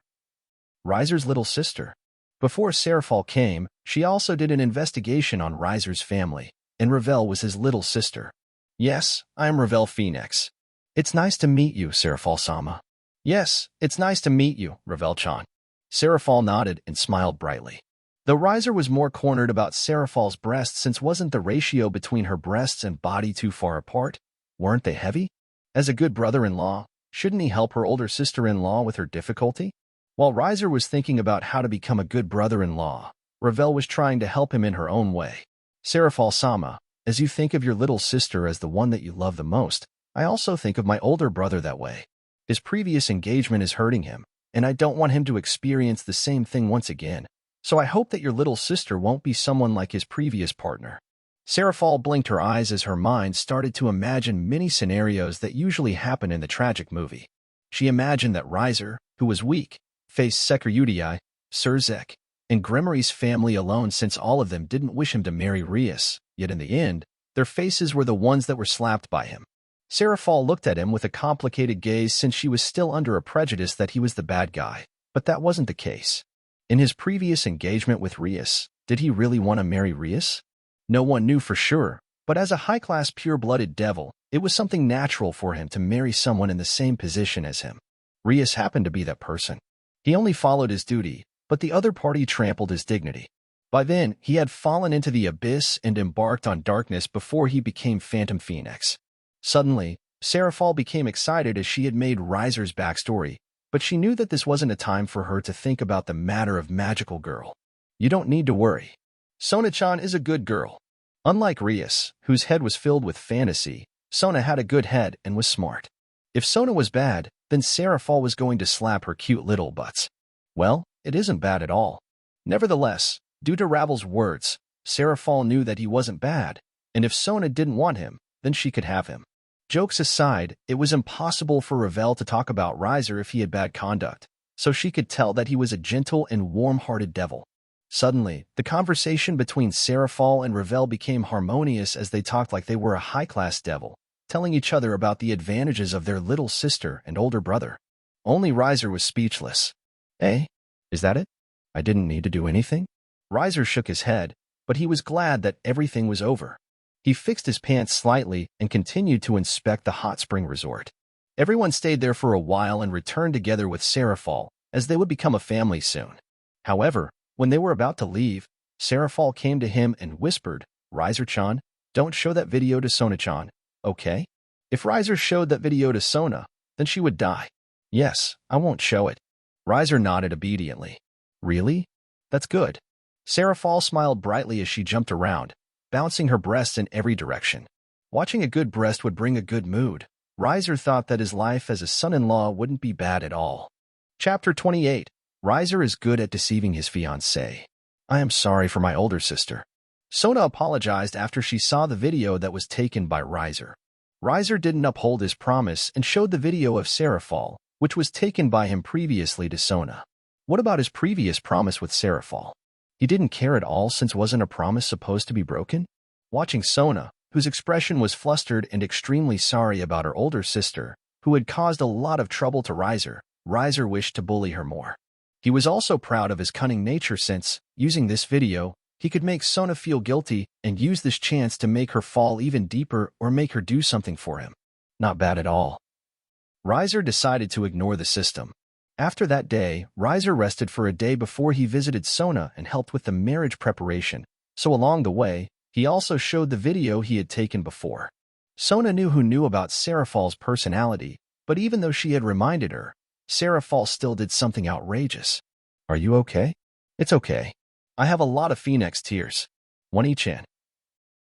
Riser's little sister. Before Serafall came, she also did an investigation on Riser's family, and Revel was his little sister. Yes, I am Riser Phenex. It's nice to meet you, Serafall-sama. Yes, it's nice to meet you, Revel-chan. Serafall nodded and smiled brightly. Though Riser was more cornered about Serafall's breasts since wasn't the ratio between her breasts and body too far apart? Weren't they heavy? As a good brother-in-law, shouldn't he help her older sister-in-law with her difficulty? While Riser was thinking about how to become a good brother-in-law, Revel was trying to help him in her own way. Serafall-sama, as you think of your little sister as the one that you love the most, I also think of my older brother that way. His previous engagement is hurting him, and I don't want him to experience the same thing once again, so I hope that your little sister won't be someone like his previous partner. Serafall blinked her eyes as her mind started to imagine many scenarios that usually happen in the tragic movie. She imagined that Riser, who was weak, faced Securudii, Surzek, and Gremory's family alone since all of them didn't wish him to marry Rias, yet in the end, their faces were the ones that were slapped by him. Serafall looked at him with a complicated gaze since she was still under a prejudice that he was the bad guy, but that wasn't the case. In his previous engagement with Rias, did he really want to marry Rias? No one knew for sure, but as a high-class pure-blooded devil, it was something natural for him to marry someone in the same position as him. Rias happened to be that person. He only followed his duty, but the other party trampled his dignity. By then, he had fallen into the abyss and embarked on darkness before he became Phantom Phenex. Suddenly, Serafall became excited as she had made Riser's backstory, but she knew that this wasn't a time for her to think about the matter of magical girl. You don't need to worry. Sona-chan is a good girl. Unlike Rias, whose head was filled with fantasy, Sona had a good head and was smart. If Sona was bad, then Serafall was going to slap her cute little butts. Well, it isn't bad at all. Nevertheless, due to Revel's words, Serafall knew that he wasn't bad, and if Sona didn't want him, then she could have him. Jokes aside, it was impossible for Revel to talk about Riser if he had bad conduct, so she could tell that he was a gentle and warm-hearted devil. Suddenly, the conversation between Serafall and Revel became harmonious as they talked like they were a high-class devil, telling each other about the advantages of their little sister and older brother. Only Riser was speechless. Eh? Is that it? I didn't need to do anything? Riser shook his head, but he was glad that everything was over. He fixed his pants slightly and continued to inspect the hot spring resort. Everyone stayed there for a while and returned together with Serafall, as they would become a family soon. However, when they were about to leave, Serafall came to him and whispered, Riser-chan, don't show that video to Sona-chan, okay? If Riser showed that video to Sona, then she would die. Yes, I won't show it. Riser nodded obediently. Really? That's good. Serafall smiled brightly as she jumped around, bouncing her breasts in every direction. Watching a good breast would bring a good mood. Riser thought that his life as a son-in-law wouldn't be bad at all. Chapter 28. Riser is good at deceiving his fiancée. I am sorry for my older sister. Sona apologized after she saw the video that was taken by Riser. Riser didn't uphold his promise and showed the video of Serafall, which was taken by him previously to Sona. What about his previous promise with Serafall? He didn't care at all since wasn't a promise supposed to be broken? Watching Sona, whose expression was flustered and extremely sorry about her older sister, who had caused a lot of trouble to Riser, Riser wished to bully her more. He was also proud of his cunning nature since, using this video, he could make Sona feel guilty and use this chance to make her fall even deeper or make her do something for him. Not bad at all. Riser decided to ignore the system. After that day, Riser rested for a day before he visited Sona and helped with the marriage preparation, so along the way, he also showed the video he had taken before. Sona knew about Serafall's personality, but even though she had reminded her, Serafall still did something outrageous. Are you okay? It's okay. I have a lot of Phenex tears. One each in.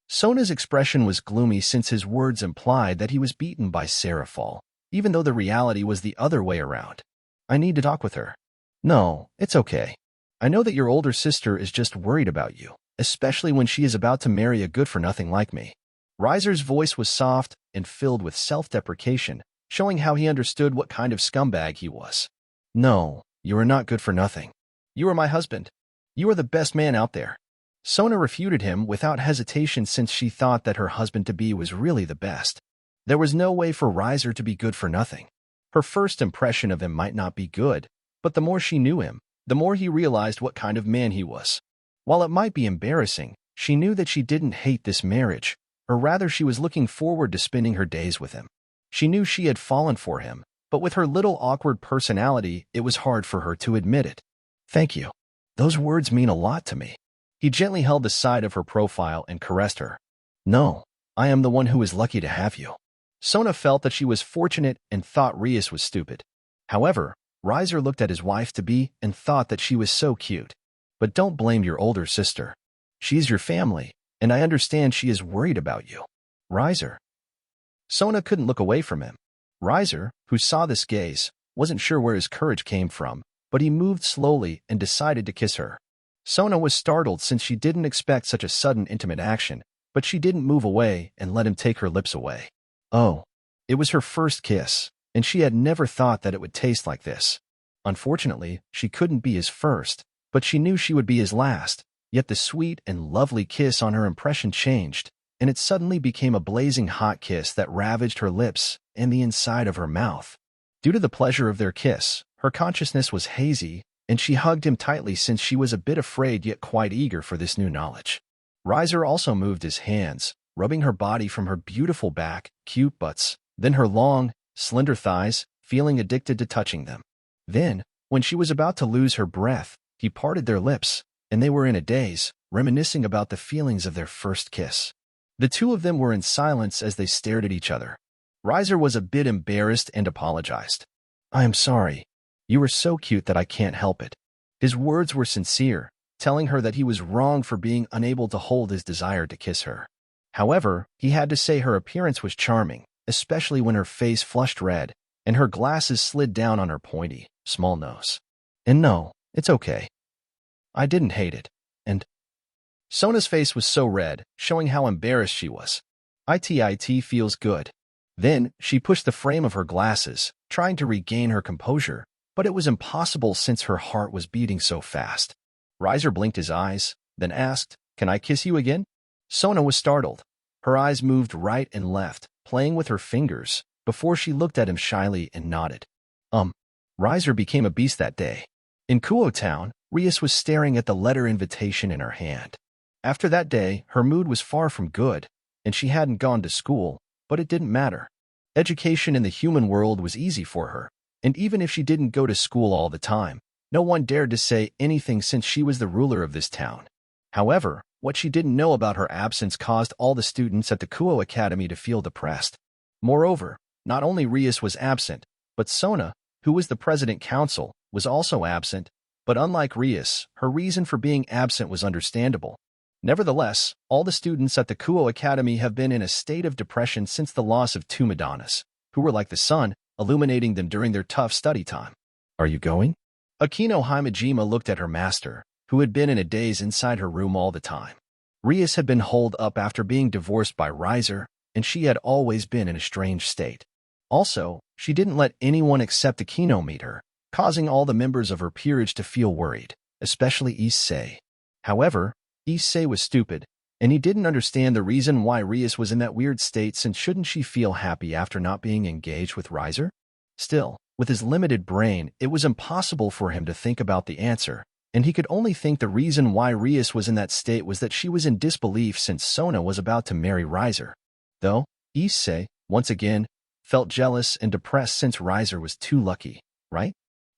Sona's expression was gloomy since his words implied that he was beaten by Serafall, even though the reality was the other way around. I need to talk with her. No, it's okay. I know that your older sister is just worried about you, especially when she is about to marry a good-for-nothing like me. Riser's voice was soft and filled with self-deprecation, showing how he understood what kind of scumbag he was. No, you are not good for nothing. You are my husband. You are the best man out there. Sona refuted him without hesitation since she thought that her husband-to-be was really the best. There was no way for Riser to be good for nothing. Her first impression of him might not be good, but the more she knew him, the more he realized what kind of man he was. While it might be embarrassing, she knew that she didn't hate this marriage, or rather she was looking forward to spending her days with him. She knew she had fallen for him, but with her little awkward personality, it was hard for her to admit it. Thank you. Those words mean a lot to me. He gently held the side of her profile and caressed her. No, I am the one who is lucky to have you. Sona felt that she was fortunate and thought Rias was stupid. However, Riser looked at his wife-to-be and thought that she was so cute. But don't blame your older sister. She's your family, and I understand she is worried about you. Riser. Sona couldn't look away from him. Riser, who saw this gaze, wasn't sure where his courage came from, but he moved slowly and decided to kiss her. Sona was startled since she didn't expect such a sudden intimate action, but she didn't move away and let him take her lips away. Oh, it was her first kiss, and she had never thought that it would taste like this. Unfortunately, she couldn't be his first, but she knew she would be his last, yet the sweet and lovely kiss on her impression changed, and it suddenly became a blazing hot kiss that ravaged her lips and the inside of her mouth. Due to the pleasure of their kiss, her consciousness was hazy, and she hugged him tightly since she was a bit afraid yet quite eager for this new knowledge. Riser also moved his hands, rubbing her body from her beautiful back, cute butts, then her long, slender thighs, feeling addicted to touching them. Then, when she was about to lose her breath, he parted their lips, and they were in a daze, reminiscing about the feelings of their first kiss. The two of them were in silence as they stared at each other. Riser was a bit embarrassed and apologized. I am sorry. You were so cute that I can't help it. His words were sincere, telling her that he was wrong for being unable to hold his desire to kiss her. However, he had to say her appearance was charming, especially when her face flushed red, and her glasses slid down on her pointy, small nose. And no, it's okay. I didn't hate it, and... Sona's face was so red, showing how embarrassed she was. It feels good. Then, she pushed the frame of her glasses, trying to regain her composure, but it was impossible since her heart was beating so fast. Riser blinked his eyes, then asked, Can I kiss you again? Sona was startled. Her eyes moved right and left, playing with her fingers, before she looked at him shyly and nodded. Riser became a beast that day. In Kuo Town, Rias was staring at the letter invitation in her hand. After that day, her mood was far from good, and she hadn't gone to school, but it didn't matter. Education in the human world was easy for her, and even if she didn't go to school all the time, no one dared to say anything since she was the ruler of this town. However, what she didn't know about her absence caused all the students at the Kuo Academy to feel depressed. Moreover, not only Rias was absent, but Sona, who was the president council, was also absent, but unlike Rias, her reason for being absent was understandable. Nevertheless, all the students at the Kuo Academy have been in a state of depression since the loss of two Madonnas, who were like the sun, illuminating them during their tough study time. Are you going? Akino Himejima looked at her master, who had been in a daze inside her room all the time. Rias had been holed up after being divorced by Riser, and she had always been in a strange state. Also, she didn't let anyone except Akino meet her, causing all the members of her peerage to feel worried, especially Issei. However, Issei was stupid, and he didn't understand the reason why Rias was in that weird state since shouldn't she feel happy after not being engaged with Riser? Still, with his limited brain, it was impossible for him to think about the answer, and he could only think the reason why Rias was in that state was that she was in disbelief since Sona was about to marry Riser. Though, Issei, once again, felt jealous and depressed since Riser was too lucky, right?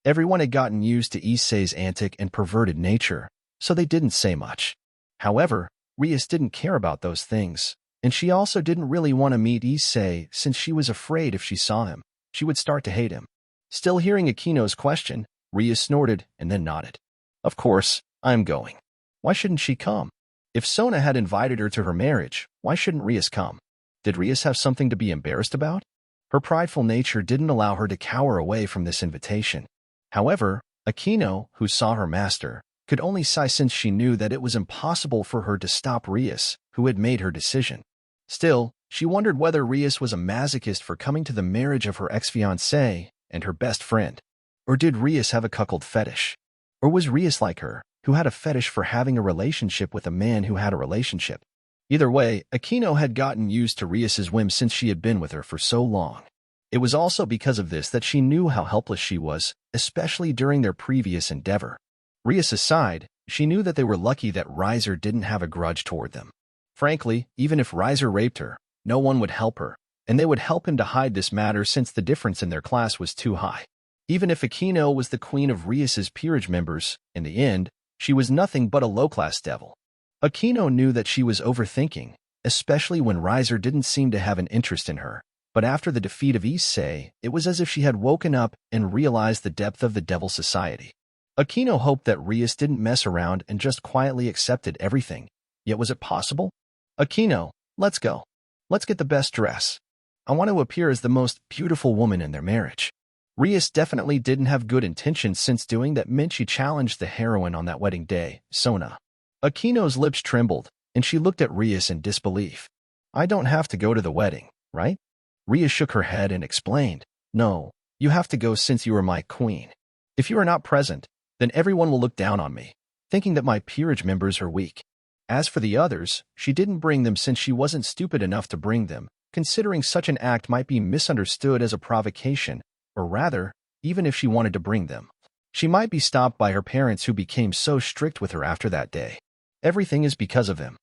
Everyone had gotten used to Issei's antic and perverted nature, so they didn't say much. However, Rias didn't care about those things, and she also didn't really want to meet Issei since she was afraid if she saw him, she would start to hate him. Still hearing Akino's question, Rias snorted and then nodded. Of course, I'm going. Why shouldn't she come? If Sona had invited her to her marriage, why shouldn't Rias come? Did Rias have something to be embarrassed about? Her prideful nature didn't allow her to cower away from this invitation. However, Akino, who saw her master, could only sigh since she knew that it was impossible for her to stop Rias, who had made her decision. Still, she wondered whether Rias was a masochist for coming to the marriage of her ex-fiancé and her best friend. Or did Rias have a cuckold fetish? Or was Rias like her, who had a fetish for having a relationship with a man who had a relationship. Either way, Aquino had gotten used to Rias's whim since she had been with her for so long. It was also because of this that she knew how helpless she was, especially during their previous endeavor. Rias aside, she knew that they were lucky that Riser didn't have a grudge toward them. Frankly, even if Riser raped her, no one would help her, and they would help him to hide this matter since the difference in their class was too high. Even if Aquino was the queen of Rias's peerage members, in the end, she was nothing but a low-class devil. Aquino knew that she was overthinking, especially when Riser didn't seem to have an interest in her. But after the defeat of Issei, it was as if she had woken up and realized the depth of the Devil Society. Aquino hoped that Rias didn't mess around and just quietly accepted everything. Yet was it possible? Aquino, let's go. Let's get the best dress. I want to appear as the most beautiful woman in their marriage. Rias definitely didn't have good intentions since doing that meant she challenged the heroine on that wedding day, Sona. Aquino's lips trembled, and she looked at Rias in disbelief. I don't have to go to the wedding, right? Rias shook her head and explained, no, you have to go since you are my queen. If you are not present, then everyone will look down on me, thinking that my peerage members are weak. As for the others, she didn't bring them since she wasn't stupid enough to bring them, considering such an act might be misunderstood as a provocation, or rather, even if she wanted to bring them. She might be stopped by her parents who became so strict with her after that day. Everything is because of him.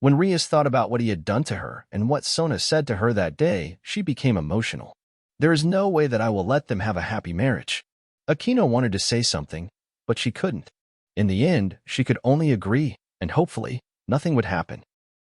When Rias thought about what he had done to her and what Sona said to her that day, she became emotional. There is no way that I will let them have a happy marriage. Aquino wanted to say something, but she couldn't. In the end, she could only agree, and hopefully, nothing would happen.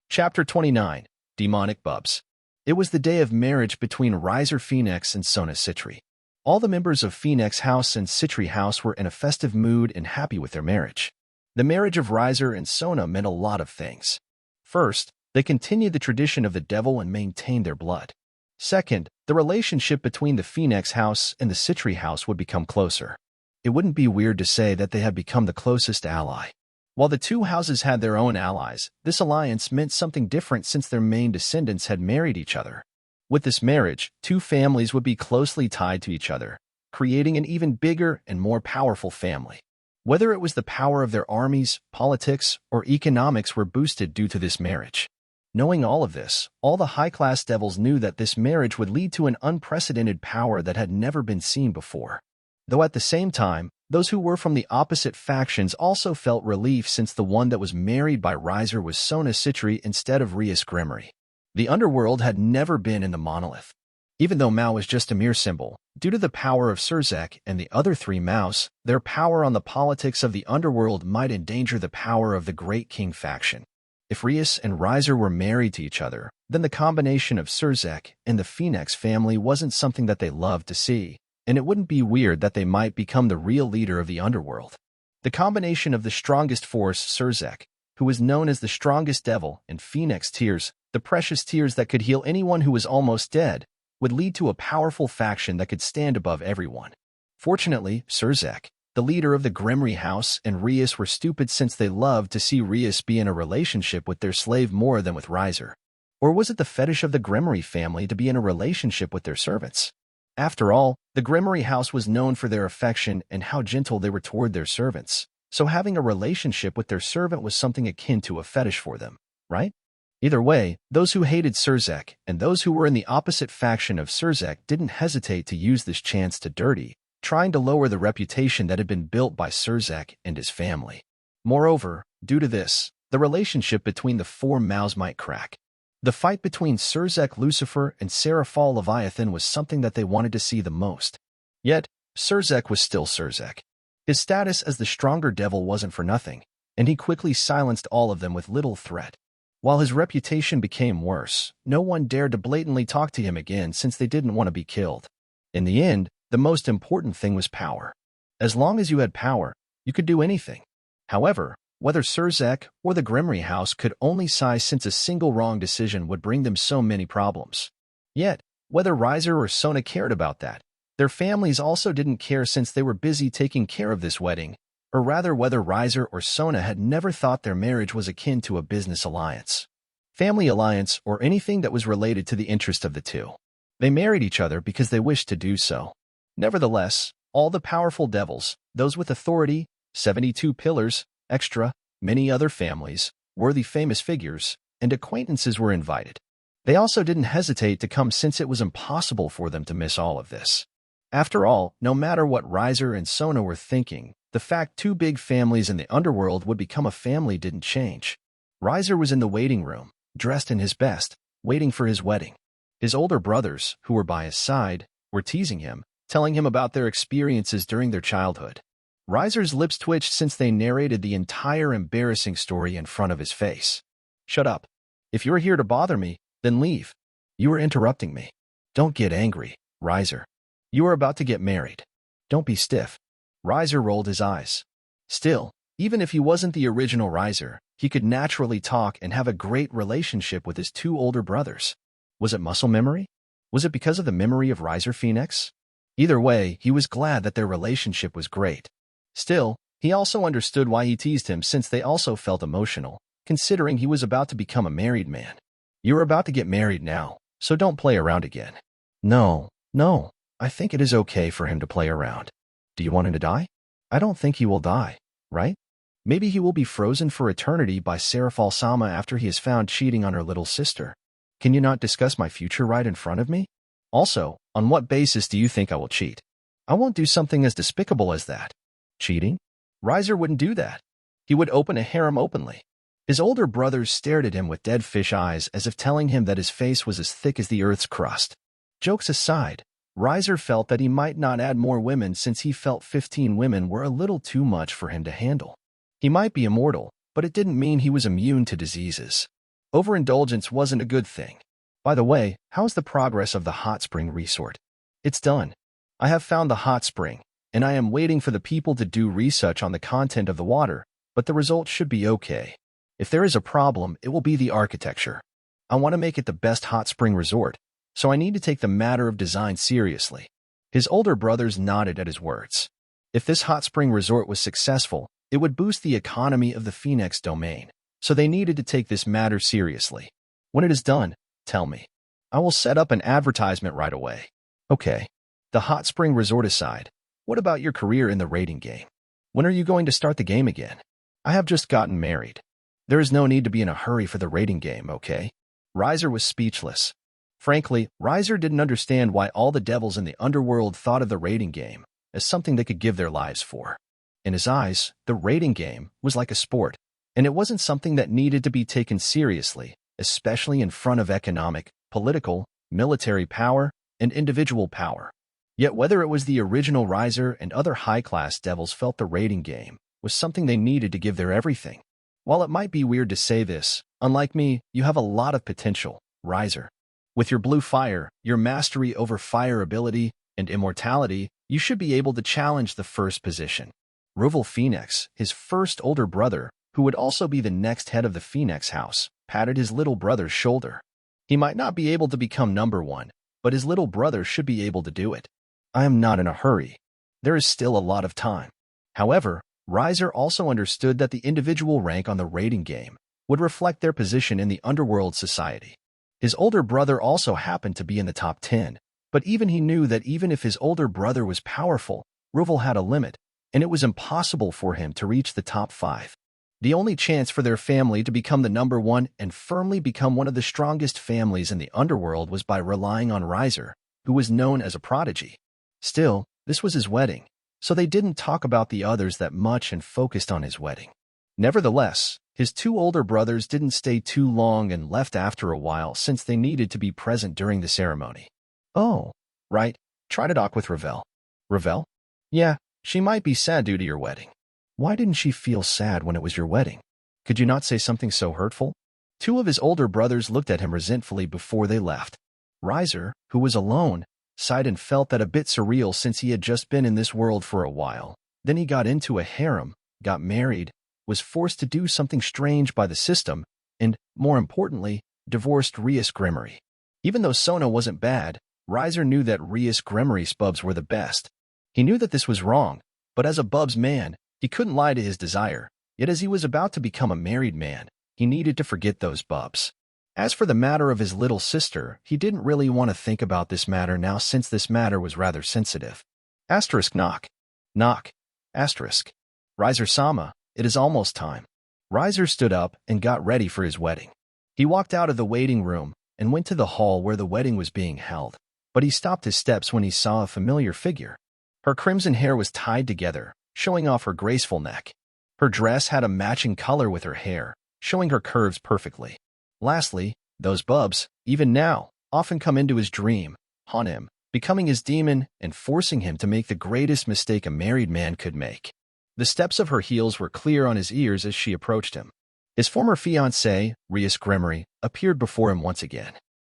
Chapter 29, Demonic Bubs. It was the day of marriage between Riser Phenex and Sona Citri. All the members of Phenex House and Citri House were in a festive mood and happy with their marriage. The marriage of Riser and Sona meant a lot of things. First, they continued the tradition of the devil and maintained their blood. Second, the relationship between the Phenex House and the Citri House would become closer. It wouldn't be weird to say that they had become the closest ally. While the two houses had their own allies, this alliance meant something different since their main descendants had married each other. With this marriage, two families would be closely tied to each other, creating an even bigger and more powerful family. Whether it was the power of their armies, politics, or economics were boosted due to this marriage. Knowing all of this, all the high-class devils knew that this marriage would lead to an unprecedented power that had never been seen before. Though at the same time, those who were from the opposite factions also felt relief since the one that was married by Riser was Sona Citri instead of Rias Gremory. The underworld had never been in the monolith. Even though Mao was just a mere symbol, due to the power of Surzek and the other three Maos, their power on the politics of the underworld might endanger the power of the Great King faction. If Rias and Riser were married to each other, then the combination of Surzek and the Phenex family wasn't something that they loved to see, and it wouldn't be weird that they might become the real leader of the underworld. The combination of the strongest force, Surzek, who was known as the strongest devil, and Phenex tears, the precious tears that could heal anyone who was almost dead, would lead to a powerful faction that could stand above everyone. Fortunately, Surzek, the leader of the Gremory house, and Rias were stupid since they loved to see Rias be in a relationship with their slave more than with Riser. Or was it the fetish of the Gremory family to be in a relationship with their servants? After all, the Gremory house was known for their affection and how gentle they were toward their servants, so having a relationship with their servant was something akin to a fetish for them, right? Either way, those who hated Surzek and those who were in the opposite faction of Surzek didn't hesitate to use this chance to dirty, trying to lower the reputation that had been built by Surzek and his family. Moreover, due to this, the relationship between the four Maos might crack. The fight between Surzek Lucifer and Serafall Leviathan was something that they wanted to see the most. Yet, Surzek was still Surzek. His status as the stronger devil wasn't for nothing, and he quickly silenced all of them with little threat. While his reputation became worse, no one dared to blatantly talk to him again since they didn't want to be killed. In the end, the most important thing was power. As long as you had power, you could do anything. However, whether Surzek or the Gremory house could only sigh since a single wrong decision would bring them so many problems. Yet, whether Riser or Sona cared about that, their families also didn't care since they were busy taking care of this wedding, or rather whether Riser or Sona had never thought their marriage was akin to a business alliance, family alliance, or anything that was related to the interest of the two. They married each other because they wished to do so. Nevertheless, all the powerful devils, those with authority, 72 pillars, extra, many other families, worthy famous figures, and acquaintances were invited. They also didn't hesitate to come since it was impossible for them to miss all of this. After all, no matter what Riser and Sona were thinking, the fact two big families in the underworld would become a family didn't change. Riser was in the waiting room, dressed in his best, waiting for his wedding. His older brothers, who were by his side, were teasing him, telling him about their experiences during their childhood. Riser's lips twitched since they narrated the entire embarrassing story in front of his face. "Shut up. If you're here to bother me, then leave. You are interrupting me. Don't get angry, Riser. You are about to get married. Don't be stiff." Riser rolled his eyes. Still, even if he wasn't the original Riser, he could naturally talk and have a great relationship with his two older brothers. Was it muscle memory? Was it because of the memory of Riser Phenex? Either way, he was glad that their relationship was great. Still, he also understood why he teased him since they also felt emotional, considering he was about to become a married man. "You're about to get married now, so don't play around again." No, I think it is okay for him to play around. Do you want him to die? I don't think he will die, right? Maybe he will be frozen for eternity by Serafall Sama after he is found cheating on her little sister. Can you not discuss my future right in front of me? Also, on what basis do you think I will cheat? I won't do something as despicable as that. Cheating? Riser wouldn't do that. He would open a harem openly. His older brothers stared at him with dead fish eyes as if telling him that his face was as thick as the earth's crust. Jokes aside, Riser felt that he might not add more women since he felt 15 women were a little too much for him to handle. He might be immortal, but it didn't mean he was immune to diseases. Overindulgence wasn't a good thing. By the way, how's the progress of the hot spring resort? It's done. I have found the hot spring, and I am waiting for the people to do research on the content of the water, but the results should be okay. If there is a problem, it will be the architecture. I want to make it the best hot spring resort, so I need to take the matter of design seriously. His older brothers nodded at his words. If this hot spring resort was successful, it would boost the economy of the Phenex domain, so they needed to take this matter seriously. When it is done, tell me. I will set up an advertisement right away. Okay. The hot spring resort aside, what about your career in the raiding game? When are you going to start the game again? I have just gotten married. There is no need to be in a hurry for the raiding game, okay? Riser was speechless. Frankly, Riser didn't understand why all the devils in the underworld thought of the raiding game as something they could give their lives for. In his eyes, the raiding game was like a sport, and it wasn't something that needed to be taken seriously, especially in front of economic, political, military power, and individual power. Yet whether it was the original Riser and other high-class devils felt the raiding game was something they needed to give their everything. While it might be weird to say this, unlike me, you have a lot of potential, Riser. With your blue fire, your mastery over fire ability, and immortality, you should be able to challenge the first position. Revel Phenex, his first older brother, who would also be the next head of the Phenex house, patted his little brother's shoulder. He might not be able to become number one, but his little brother should be able to do it. I am not in a hurry. There is still a lot of time. However, Riser also understood that the individual rank on the raiding game would reflect their position in the underworld society. His older brother also happened to be in the top 10, but even he knew that even if his older brother was powerful, Revel had a limit, and it was impossible for him to reach the top 5. The only chance for their family to become the number one and firmly become one of the strongest families in the underworld was by relying on Riser, who was known as a prodigy. Still, this was his wedding, so they didn't talk about the others that much and focused on his wedding. Nevertheless, his two older brothers didn't stay too long and left after a while since they needed to be present during the ceremony. Oh, right, try to talk with Revel. Revel? Yeah, she might be sad due to your wedding. Why didn't she feel sad when it was your wedding? Could you not say something so hurtful? Two of his older brothers looked at him resentfully before they left. Riser, who was alone, sighed and felt that a bit surreal since he had just been in this world for a while. Then he got into a harem, got married, was forced to do something strange by the system, and, more importantly, divorced Rias Gremory. Even though Sona wasn't bad, Riser knew that Rias Gremory's bubs were the best. He knew that this was wrong, but as a bubs man, he couldn't lie to his desire, yet as he was about to become a married man, he needed to forget those bubs. As for the matter of his little sister, he didn't really want to think about this matter now since this matter was rather sensitive. Asterisk knock. Knock. Asterisk. Riser-sama, it is almost time. Riser stood up and got ready for his wedding. He walked out of the waiting room and went to the hall where the wedding was being held, but he stopped his steps when he saw a familiar figure. Her crimson hair was tied together, showing off her graceful neck. Her dress had a matching color with her hair, showing her curves perfectly. Lastly, those bubs, even now, often come into his dream, haunt him, becoming his demon and forcing him to make the greatest mistake a married man could make. The steps of her heels were clear on his ears as she approached him. His former fiancé, Rias Gremory, appeared before him once again.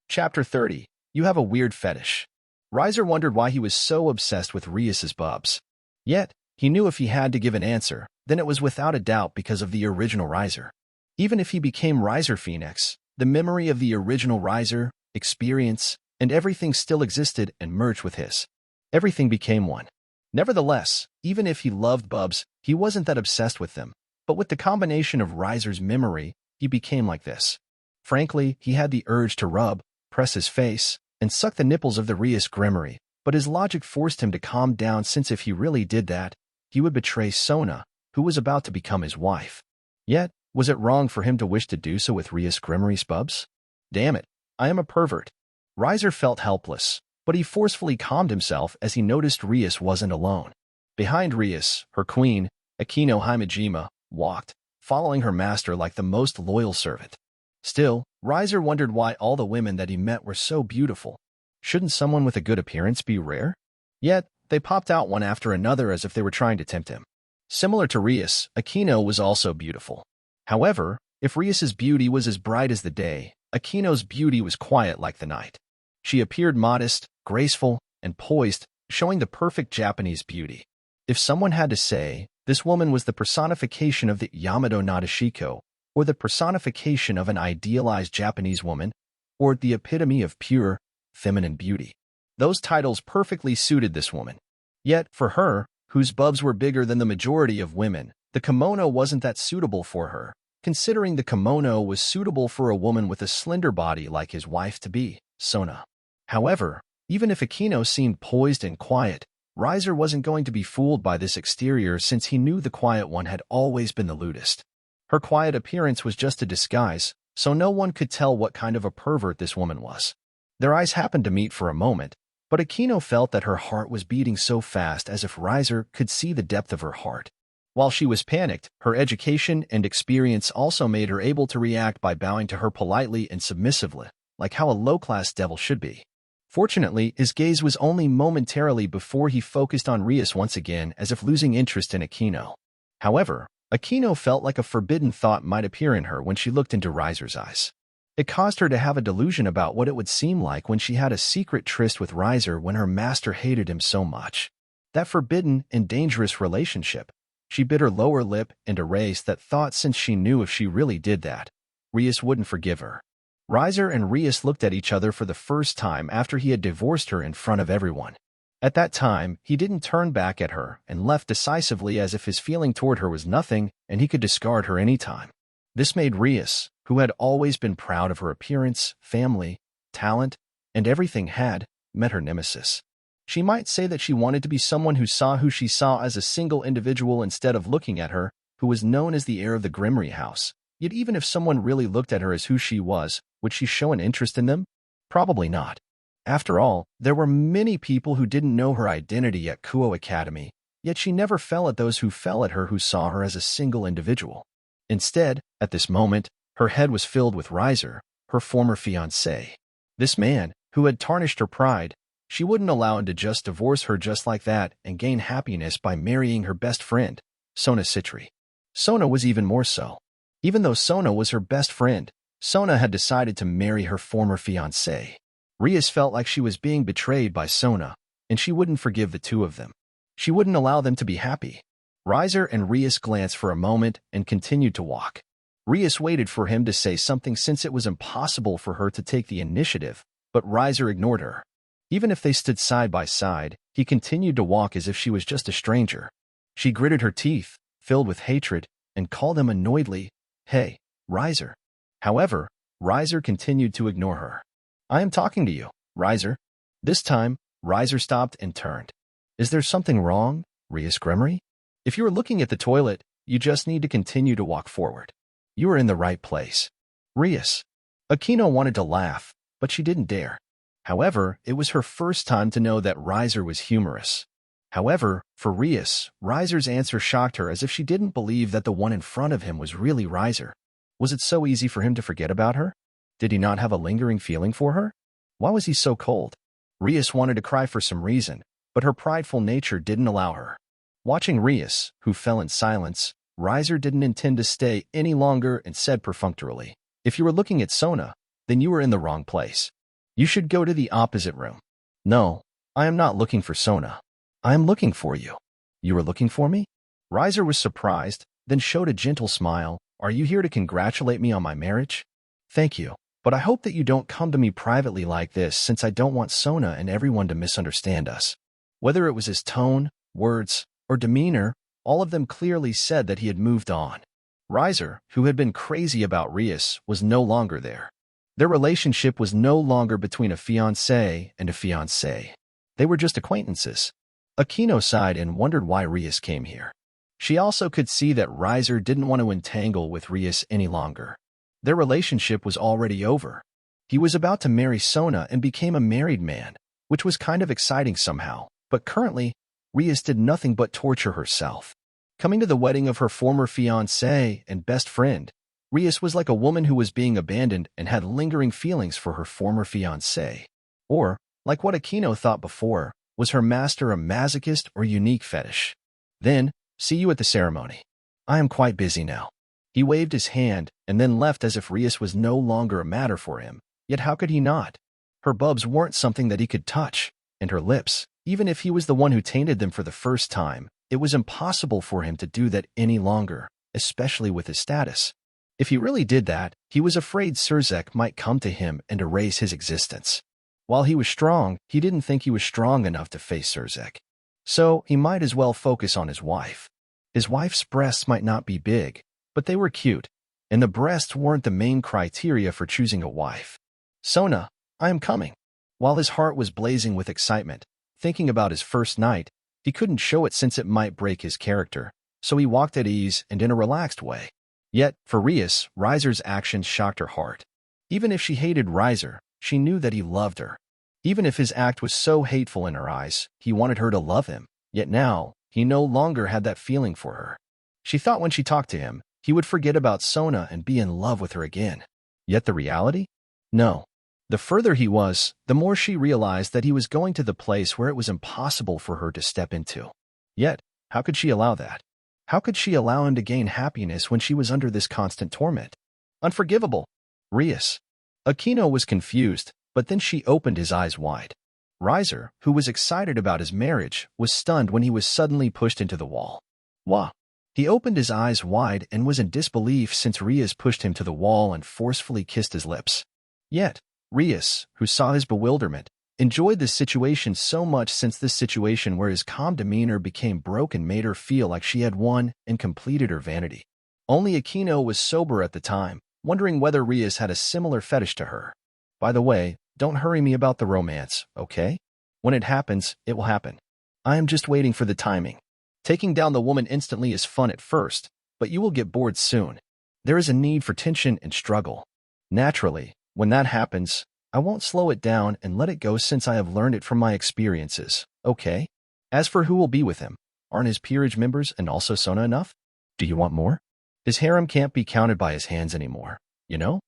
Chapter 30. You have a weird fetish. Riser wondered why he was so obsessed with Rias's bubs. Yet, he knew if he had to give an answer, then it was without a doubt because of the original Riser. Even if he became Riser Phenex, the memory of the original Riser, experience, and everything still existed and merged with his. Everything became one. Nevertheless, even if he loved bubs, he wasn't that obsessed with them. But with the combination of Riser's memory, he became like this. Frankly, he had the urge to rub, press his face, and suck the nipples of the Rias Gremory, but his logic forced him to calm down since if he really did that, he would betray Sona, who was about to become his wife. Yet, was it wrong for him to wish to do so with Rias Gremory's bubs? Damn it, I am a pervert. Riser felt helpless, but he forcefully calmed himself as he noticed Rias wasn't alone. Behind Rias, her queen, Akino Himejima, walked, following her master like the most loyal servant. Still, Riser wondered why all the women that he met were so beautiful. Shouldn't someone with a good appearance be rare? Yet, they popped out one after another as if they were trying to tempt him. Similar to Rias, Akino was also beautiful. However, if Rias's beauty was as bright as the day, Akino's beauty was quiet like the night. She appeared modest, graceful, and poised, showing the perfect Japanese beauty. If someone had to say, this woman was the personification of the Yamato Nadeshiko, or the personification of an idealized Japanese woman, or the epitome of pure, feminine beauty, those titles perfectly suited this woman. Yet, for her, whose bubs were bigger than the majority of women, the kimono wasn't that suitable for her, considering the kimono was suitable for a woman with a slender body like his wife-to-be, Sona. However, even if Akino seemed poised and quiet, Riser wasn't going to be fooled by this exterior since he knew the quiet one had always been the lewdest. Her quiet appearance was just a disguise, so no one could tell what kind of a pervert this woman was. Their eyes happened to meet for a moment, but Akino felt that her heart was beating so fast as if Riser could see the depth of her heart. While she was panicked, her education and experience also made her able to react by bowing to her politely and submissively, like how a low-class devil should be. Fortunately, his gaze was only momentarily before he focused on Rias once again as if losing interest in Akino. However, Akino felt like a forbidden thought might appear in her when she looked into Riser's eyes. It caused her to have a delusion about what it would seem like when she had a secret tryst with Riser when her master hated him so much. That forbidden and dangerous relationship. She bit her lower lip and erased that thought since she knew if she really did that, Rias wouldn't forgive her. Riser and Rias looked at each other for the first time after he had divorced her in front of everyone. At that time, he didn't turn back at her and left decisively as if his feeling toward her was nothing and he could discard her any time. This made Rias, who had always been proud of her appearance, family, talent, and everything had, met her nemesis. She might say that she wanted to be someone who saw who she saw as a single individual instead of looking at her, who was known as the heir of the Gremory house. Yet even if someone really looked at her as who she was, would she show an interest in them? Probably not. After all, there were many people who didn't know her identity at Kuo Academy, yet she never fell at those who fell at her who saw her as a single individual. Instead, at this moment, her head was filled with Riser, her former fiancé. This man, who had tarnished her pride, she wouldn't allow him to just divorce her just like that and gain happiness by marrying her best friend, Sona Citri. Sona was even more so. Even though Sona was her best friend, Sona had decided to marry her former fiancé. Rias felt like she was being betrayed by Sona, and she wouldn't forgive the two of them. She wouldn't allow them to be happy. Riser and Rias glanced for a moment and continued to walk. Rias waited for him to say something since it was impossible for her to take the initiative, but Riser ignored her. Even if they stood side by side, he continued to walk as if she was just a stranger. She gritted her teeth, filled with hatred, and called him annoyedly, "Hey, Riser." However, Riser continued to ignore her. "I am talking to you, Riser." This time, Riser stopped and turned. "Is there something wrong, Rias Gremory?" If you are looking at the toilet, you just need to continue to walk forward. You are in the right place. Rias. Akino wanted to laugh, but she didn't dare. However, it was her first time to know that Riser was humorous. However, for Rias, Riser's answer shocked her as if she didn't believe that the one in front of him was really Riser. Was it so easy for him to forget about her? Did he not have a lingering feeling for her? Why was he so cold? Rias wanted to cry for some reason, but her prideful nature didn't allow her. Watching Rias, who fell in silence, Riser didn't intend to stay any longer and said perfunctorily, "If you were looking at Sona, then you were in the wrong place. You should go to the opposite room." "No, I am not looking for Sona. I am looking for you." "You are looking for me?" Riser was surprised, then showed a gentle smile. "Are you here to congratulate me on my marriage?" "Thank you, but I hope that you don't come to me privately like this since I don't want Sona and everyone to misunderstand us." Whether it was his tone, words, or demeanor, all of them clearly said that he had moved on. Riser, who had been crazy about Rias, was no longer there. Their relationship was no longer between a fiancé and a fiancée. They were just acquaintances. Akino sighed and wondered why Rias came here. She also could see that Riser didn't want to entangle with Rias any longer. Their relationship was already over. He was about to marry Sona and became a married man, which was kind of exciting somehow, but currently, Rias did nothing but torture herself. Coming to the wedding of her former fiancé and best friend, Rias was like a woman who was being abandoned and had lingering feelings for her former fiancé. Or, like what Akino thought before, was her master a masochist or unique fetish? Then, "See you at the ceremony. I am quite busy now." He waved his hand and then left as if Rias was no longer a matter for him. Yet how could he not? Her bubs weren't something that he could touch, and her lips, even if he was the one who tainted them for the first time, it was impossible for him to do that any longer, especially with his status. If he really did that, he was afraid Serzek might come to him and erase his existence. While he was strong, he didn't think he was strong enough to face Serzek. So he might as well focus on his wife. His wife's breasts might not be big, but they were cute, and the breasts weren't the main criteria for choosing a wife. "Sona, I am coming." While his heart was blazing with excitement, thinking about his first night, he couldn't show it since it might break his character, so he walked at ease and in a relaxed way. Yet, for Rias, Riser's actions shocked her heart. Even if she hated Riser, she knew that he loved her. Even if his act was so hateful in her eyes, he wanted her to love him. Yet now, he no longer had that feeling for her. She thought when she talked to him, he would forget about Sona and be in love with her again. Yet the reality? No. The further he was, the more she realized that he was going to the place where it was impossible for her to step into. Yet, how could she allow that? How could she allow him to gain happiness when she was under this constant torment? Unforgivable. Rias. Akino was confused, but then she opened his eyes wide. Riser, who was excited about his marriage, was stunned when he was suddenly pushed into the wall. Wah! He opened his eyes wide and was in disbelief since Rias pushed him to the wall and forcefully kissed his lips. Yet, Rias, who saw his bewilderment, enjoyed this situation so much since this situation where his calm demeanor became broken made her feel like she had won and completed her vanity. Only Akino was sober at the time, wondering whether Rias had a similar fetish to her. By the way, don't hurry me about the romance, okay? When it happens, it will happen. I am just waiting for the timing. Taking down the woman instantly is fun at first, but you will get bored soon. There is a need for tension and struggle. Naturally, when that happens, I won't slow it down and let it go since I have learned it from my experiences, okay? As for who will be with him, aren't his peerage members and also Sona enough? Do you want more? His harem can't be counted by his hands anymore, you know?